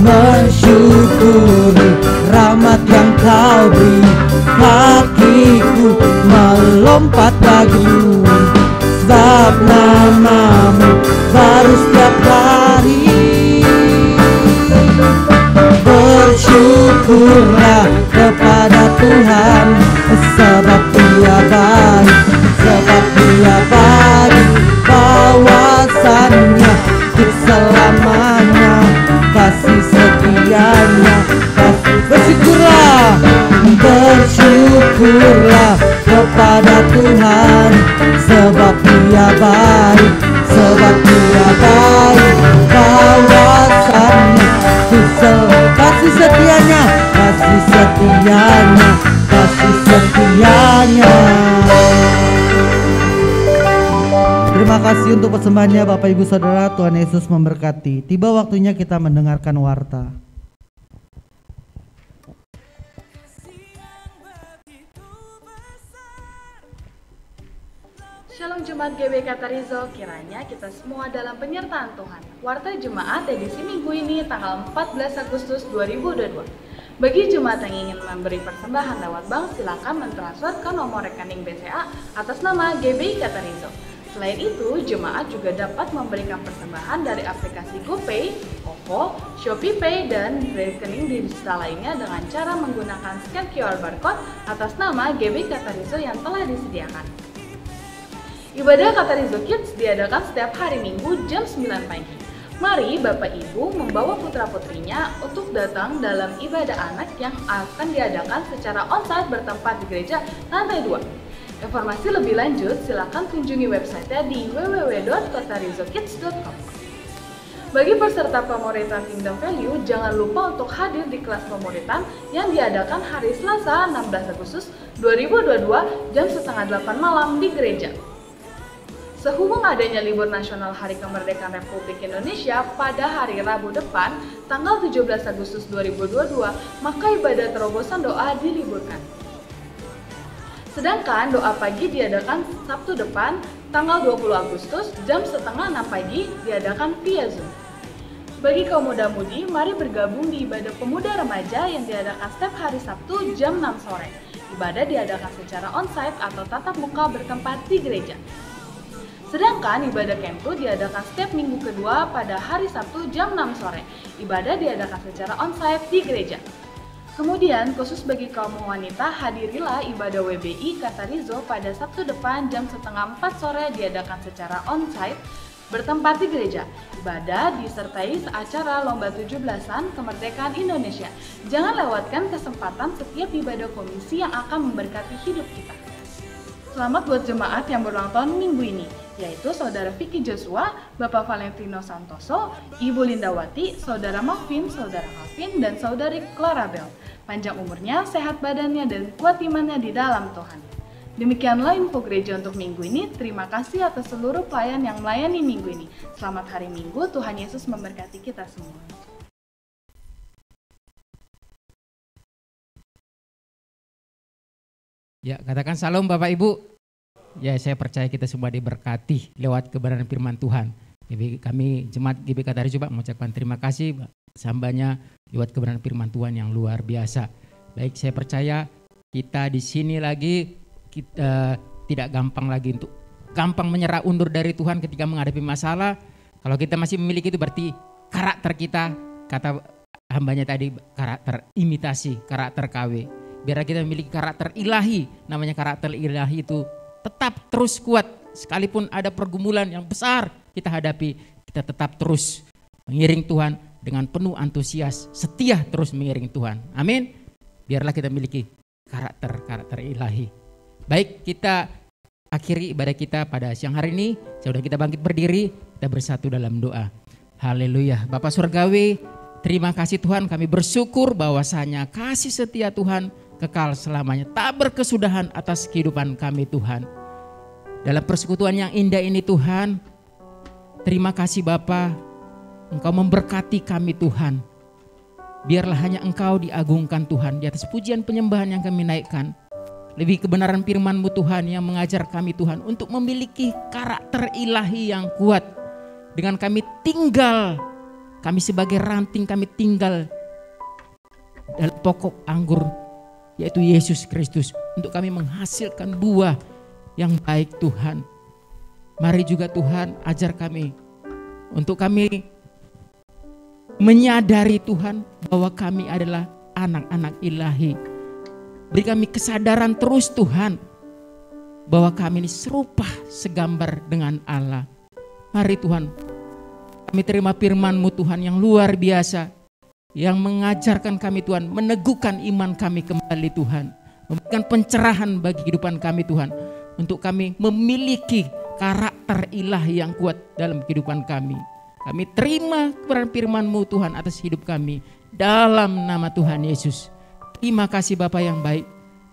S1: mensyukuri rahmat yang Kau beri. Kakiku melompat bagimu, sebab nama-Mu baru setiap hari. Bersyukurlah kepada Tuhan, sebab Dia baik, sebab Dia baik. Bawasannya untuk selamanya, kasih setianya, kasih. Bersyukurlah, bersyukurlah kepada Tuhan, sebab Dia baik, sebab Dia baik. Kawasannya kasih setianya, kasih setianya, kasih setianya. Terima kasih untuk persembahannya Bapak Ibu Saudara. Tuhan Yesus memberkati. Tiba waktunya kita mendengarkan warta.
S3: Shalom Jemaat GBK Tarizo, kiranya kita semua dalam penyertaan Tuhan. Warta Jemaat edisi minggu ini tanggal 14 Agustus 2022. Bagi jemaat yang ingin memberi persembahan lewat bank, silakan mentransfer ke nomor rekening BCA atas nama GBK Tarizo. Selain itu, jemaat juga dapat memberikan persembahan dari aplikasi GoPay, OVO, ShopeePay, dan rekening digital lainnya dengan cara menggunakan scan QR barcode atas nama GBK Tarizo yang telah disediakan. Ibadah Katarizo Kids diadakan setiap hari Minggu jam 9 pagi. Mari Bapak Ibu membawa putra-putrinya untuk datang dalam ibadah anak yang akan diadakan secara onsite bertempat di gereja lantai 2. Informasi lebih lanjut silakan kunjungi website di www.katarizokids.com. Bagi peserta pemuritan Kingdom Value, jangan lupa untuk hadir di kelas pemuritan yang diadakan hari Selasa 16 Agustus 2022 jam setengah 8 malam di gereja. Sehubung adanya libur nasional Hari Kemerdekaan Republik Indonesia pada hari Rabu depan, tanggal 17 Agustus 2022, maka ibadah terobosan doa diliburkan. Sedangkan doa pagi diadakan Sabtu depan, tanggal 20 Agustus, jam setengah 6 pagi, diadakan via Zoom. Bagi kaum muda-mudi, mari bergabung di ibadah pemuda remaja yang diadakan setiap hari Sabtu jam 6 sore. Ibadah diadakan secara onsite atau tatap muka bertempat di gereja. Sedangkan ibadah Kemtu diadakan setiap minggu kedua pada hari Sabtu jam 6 sore. Ibadah diadakan secara onsite di gereja. Kemudian khusus bagi kaum wanita, hadirilah ibadah WBI Katarizo pada Sabtu depan jam setengah 4 sore diadakan secara onsite bertempat di gereja. Ibadah disertai acara lomba 17-an kemerdekaan Indonesia. Jangan lewatkan kesempatan setiap ibadah komisi yang akan memberkati hidup kita. Selamat buat jemaat yang berulang tahun minggu ini, yaitu Saudara Vicky Joshua, Bapak Valentino Santoso, Ibu Lindawati, Saudara Malvin, Saudara Calvin, dan Saudari Clarabel. Panjang umurnya, sehat badannya, dan kuat imannya di dalam Tuhan. Demikianlah info gereja untuk minggu ini. Terima kasih atas seluruh pelayan yang melayani minggu ini. Selamat hari Minggu, Tuhan Yesus memberkati kita semua.
S4: Ya, katakan salam Bapak Ibu. Ya, saya percaya kita semua diberkati lewat kebenaran firman Tuhan. Jadi kami jemaat GBK Tarizo mengucapkan terima kasih sambanya lewat kebenaran firman Tuhan yang luar biasa. Baik, saya percaya kita di sini lagi kita tidak gampang lagi untuk gampang menyerah undur dari Tuhan ketika menghadapi masalah. Kalau kita masih memiliki itu berarti karakter kita, kata hambanya tadi, karakter imitasi, karakter KW. Biar kita memiliki karakter ilahi, namanya karakter ilahi itu tetap terus kuat. Sekalipun ada pergumulan yang besar kita hadapi, kita tetap terus mengiring Tuhan dengan penuh antusias, setia terus mengiring Tuhan. Amin. Biarlah kita memiliki karakter ilahi. Baik, kita akhiri ibadah kita pada siang hari ini. Sudah kita bangkit berdiri, kita bersatu dalam doa. Haleluya. Bapak Surgawi, terima kasih Tuhan, kami bersyukur bahwasanya kasih setia Tuhan kekal selamanya, tak berkesudahan atas kehidupan kami Tuhan. Dalam persekutuan yang indah ini Tuhan, terima kasih Bapa, Engkau memberkati kami Tuhan. Biarlah hanya Engkau diagungkan Tuhan, di atas pujian penyembahan yang kami naikkan. Lebih kebenaran firman-Mu Tuhan yang mengajar kami Tuhan untuk memiliki karakter ilahi yang kuat. Dengan kami tinggal, kami sebagai ranting kami tinggal dalam pokok anggur, yaitu Yesus Kristus, untuk kami menghasilkan buah yang baik Tuhan. Mari juga Tuhan ajar kami untuk kami menyadari Tuhan bahwa kami adalah anak-anak ilahi. Beri kami kesadaran terus Tuhan bahwa kami ini serupa segambar dengan Allah. Mari Tuhan, kami terima firman-Mu Tuhan yang luar biasa, yang mengajarkan kami Tuhan, meneguhkan iman kami kembali Tuhan. memberikan pencerahan bagi kehidupan kami Tuhan, untuk kami memiliki karakter ilahi yang kuat dalam kehidupan kami. Kami terima kebenaran firman-Mu Tuhan atas hidup kami, dalam nama Tuhan Yesus. Terima kasih Bapa yang baik.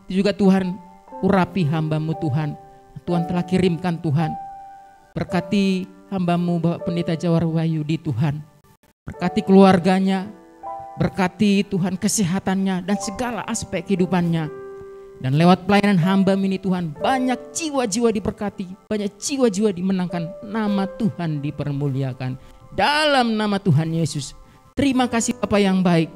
S4: Itu juga Tuhan, urapi hamba-Mu Tuhan, Tuhan telah kirimkan Tuhan. Berkati hamba-Mu Bapak Pendeta Jawar Wahyudi Tuhan. Berkati keluarganya, berkati Tuhan kesehatannya dan segala aspek kehidupannya. Dan lewat pelayanan hamba-Mu ini Tuhan, banyak jiwa-jiwa diberkati, banyak jiwa-jiwa dimenangkan, nama Tuhan dipermuliakan. Dalam nama Tuhan Yesus. Terima kasih Bapa yang baik.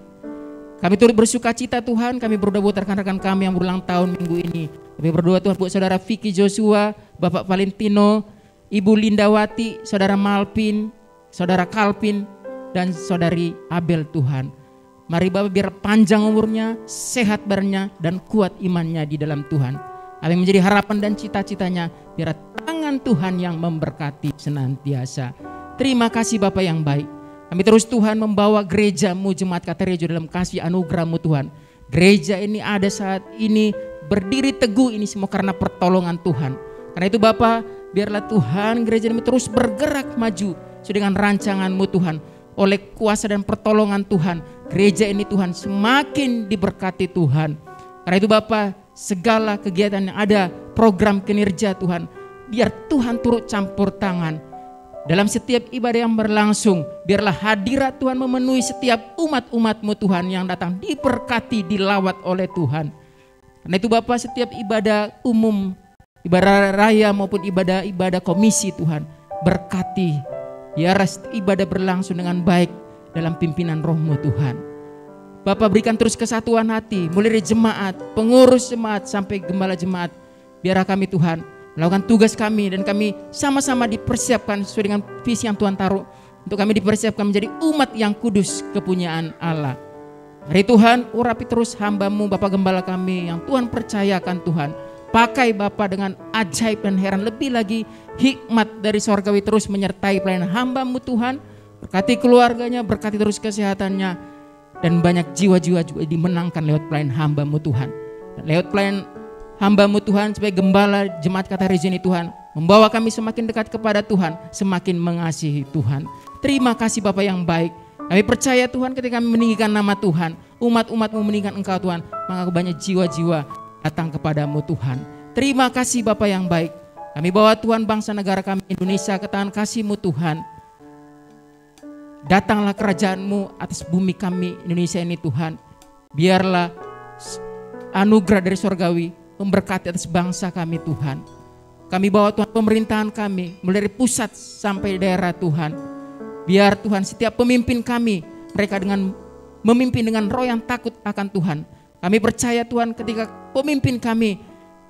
S4: Kami turut bersuka cita Tuhan, kami berdoa buat rekan-rekan kami yang berulang tahun minggu ini. Kami berdoa Tuhan buat saudara Vicky Joshua, Bapak Valentino, Ibu Lindawati, saudara Malpin, saudara Kalpin, dan saudari Abel Tuhan. Mari Bapak biar panjang umurnya, sehat badannya, dan kuat imannya di dalam Tuhan. Apa yang menjadi harapan dan cita-citanya, biar tangan Tuhan yang memberkati senantiasa. Terima kasih Bapak yang baik. Kami terus Tuhan membawa gereja-Mu Jemaat Katerejo dalam kasih anugerah-Mu Tuhan. Gereja ini ada saat ini berdiri teguh ini semua karena pertolongan Tuhan. Karena itu Bapak, biarlah Tuhan gereja ini terus bergerak maju sesuai dengan rancangan-Mu Tuhan. Oleh kuasa dan pertolongan Tuhan, gereja ini Tuhan semakin diberkati Tuhan. Karena itu Bapak, segala kegiatan yang ada, program kinerja Tuhan, biar Tuhan turut campur tangan. Dalam setiap ibadah yang berlangsung, biarlah hadirat Tuhan memenuhi setiap umat-umat-Mu Tuhan yang datang, diberkati, dilawat oleh Tuhan. Karena itu Bapak, setiap ibadah umum, ibadah raya maupun ibadah komisi Tuhan, berkati. Biar ibadah berlangsung dengan baik dalam pimpinan Roh-Mu Tuhan. Bapak berikan terus kesatuan hati, mulai dari jemaat, pengurus jemaat sampai gembala jemaat. Biarlah kami Tuhan melakukan tugas kami dan kami sama-sama dipersiapkan sesuai dengan visi yang Tuhan taruh. Untuk kami dipersiapkan menjadi umat yang kudus kepunyaan Allah. Hari Tuhan, urapi terus hamba-Mu Bapak Gembala kami yang Tuhan percayakan Tuhan. Pakai Bapak dengan ajaib dan heran, lebih lagi hikmat dari sorgawi terus menyertai pelayanan hamba-Mu Tuhan. Berkati keluarganya, berkati terus kesehatannya. Dan banyak jiwa-jiwa juga dimenangkan lewat pelayanan hamba-Mu Tuhan. Dan lewat pelayanan hamba-Mu Tuhan sebagai gembala Jemaat Katerejo ini Tuhan, membawa kami semakin dekat kepada Tuhan, semakin mengasihi Tuhan. Terima kasih Bapak yang baik. Kami percaya Tuhan ketika kami meninggikan nama Tuhan, umat-umat-Mu meninggikan Engkau Tuhan, maka banyak jiwa-jiwa datang kepadamu Tuhan. Terima kasih Bapak yang baik. Kami bawa Tuhan bangsa negara kami Indonesia ke tangan kasih-Mu Tuhan. Datanglah kerajaan-Mu atas bumi kami Indonesia ini Tuhan. Biarlah anugerah dari sorgawi memberkati atas bangsa kami Tuhan. Kami bawa Tuhan pemerintahan kami mulai dari pusat sampai daerah Tuhan. Biar Tuhan setiap pemimpin kami, mereka dengan memimpin dengan roh yang takut akan Tuhan. Kami percaya Tuhan ketika pemimpin kami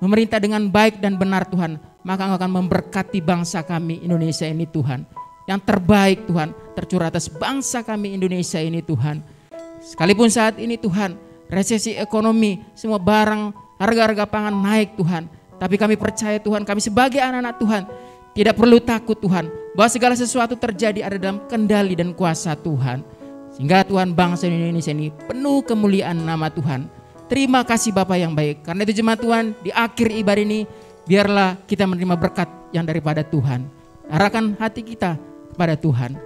S4: memerintah dengan baik dan benar Tuhan, maka Engkau akan memberkati bangsa kami Indonesia ini Tuhan. Yang terbaik Tuhan tercurah atas bangsa kami Indonesia ini Tuhan. Sekalipun saat ini Tuhan resesi ekonomi, semua barang harga-harga pangan naik Tuhan. Tapi kami percaya Tuhan, kami sebagai anak-anak Tuhan tidak perlu takut Tuhan, bahwa segala sesuatu terjadi ada dalam kendali dan kuasa Tuhan. Sehingga Tuhan bangsa Indonesia ini penuh kemuliaan nama Tuhan. Terima kasih Bapak yang baik. Karena itu jemaat Tuhan, di akhir ibadah ini biarlah kita menerima berkat yang daripada Tuhan. Arahkan hati kita kepada Tuhan.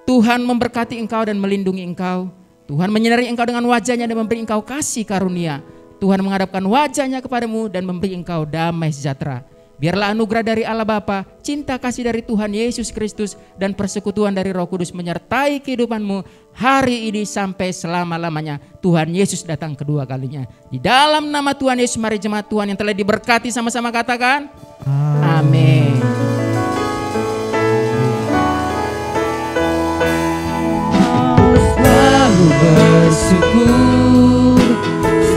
S4: Tuhan memberkati engkau dan melindungi engkau. Tuhan menyinari engkau dengan wajahnya dan memberi engkau kasih karunia. Tuhan menghadapkan wajahnya kepadamu dan memberi engkau damai sejahtera. Biarlah anugerah dari Allah Bapa, cinta kasih dari Tuhan Yesus Kristus, dan persekutuan dari Roh Kudus menyertai kehidupanmu hari ini sampai selama-lamanya. Tuhan Yesus datang kedua kalinya. Di dalam nama Tuhan Yesus, mari jemaat Tuhan yang telah diberkati sama-sama katakan amin.
S1: Selalu bersyukur,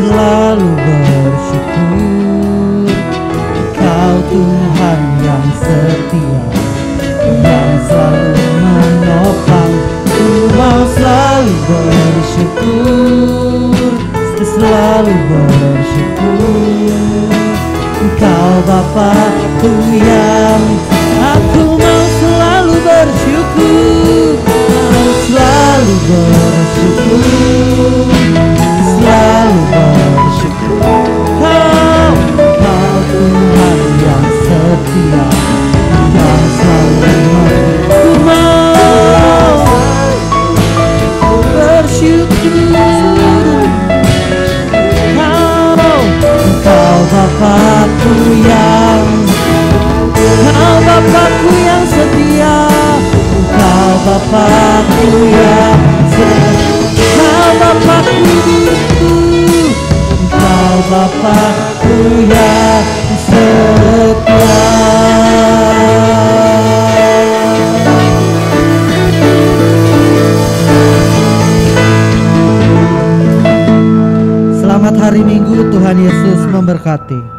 S1: selalu bersyukur. Kau Tuhan yang setia, yang selalu menopang. Ku mau selalu bersyukur, selalu bersyukur. Engkau Bapa-Ku yang aku mau selalu bersyukur, mau selalu bersyukur, selalu bersyukur. yang Engkau Bapakku, Engkau Bapakku yang setia. Selamat hari Minggu, Tuhan Yesus memberkati.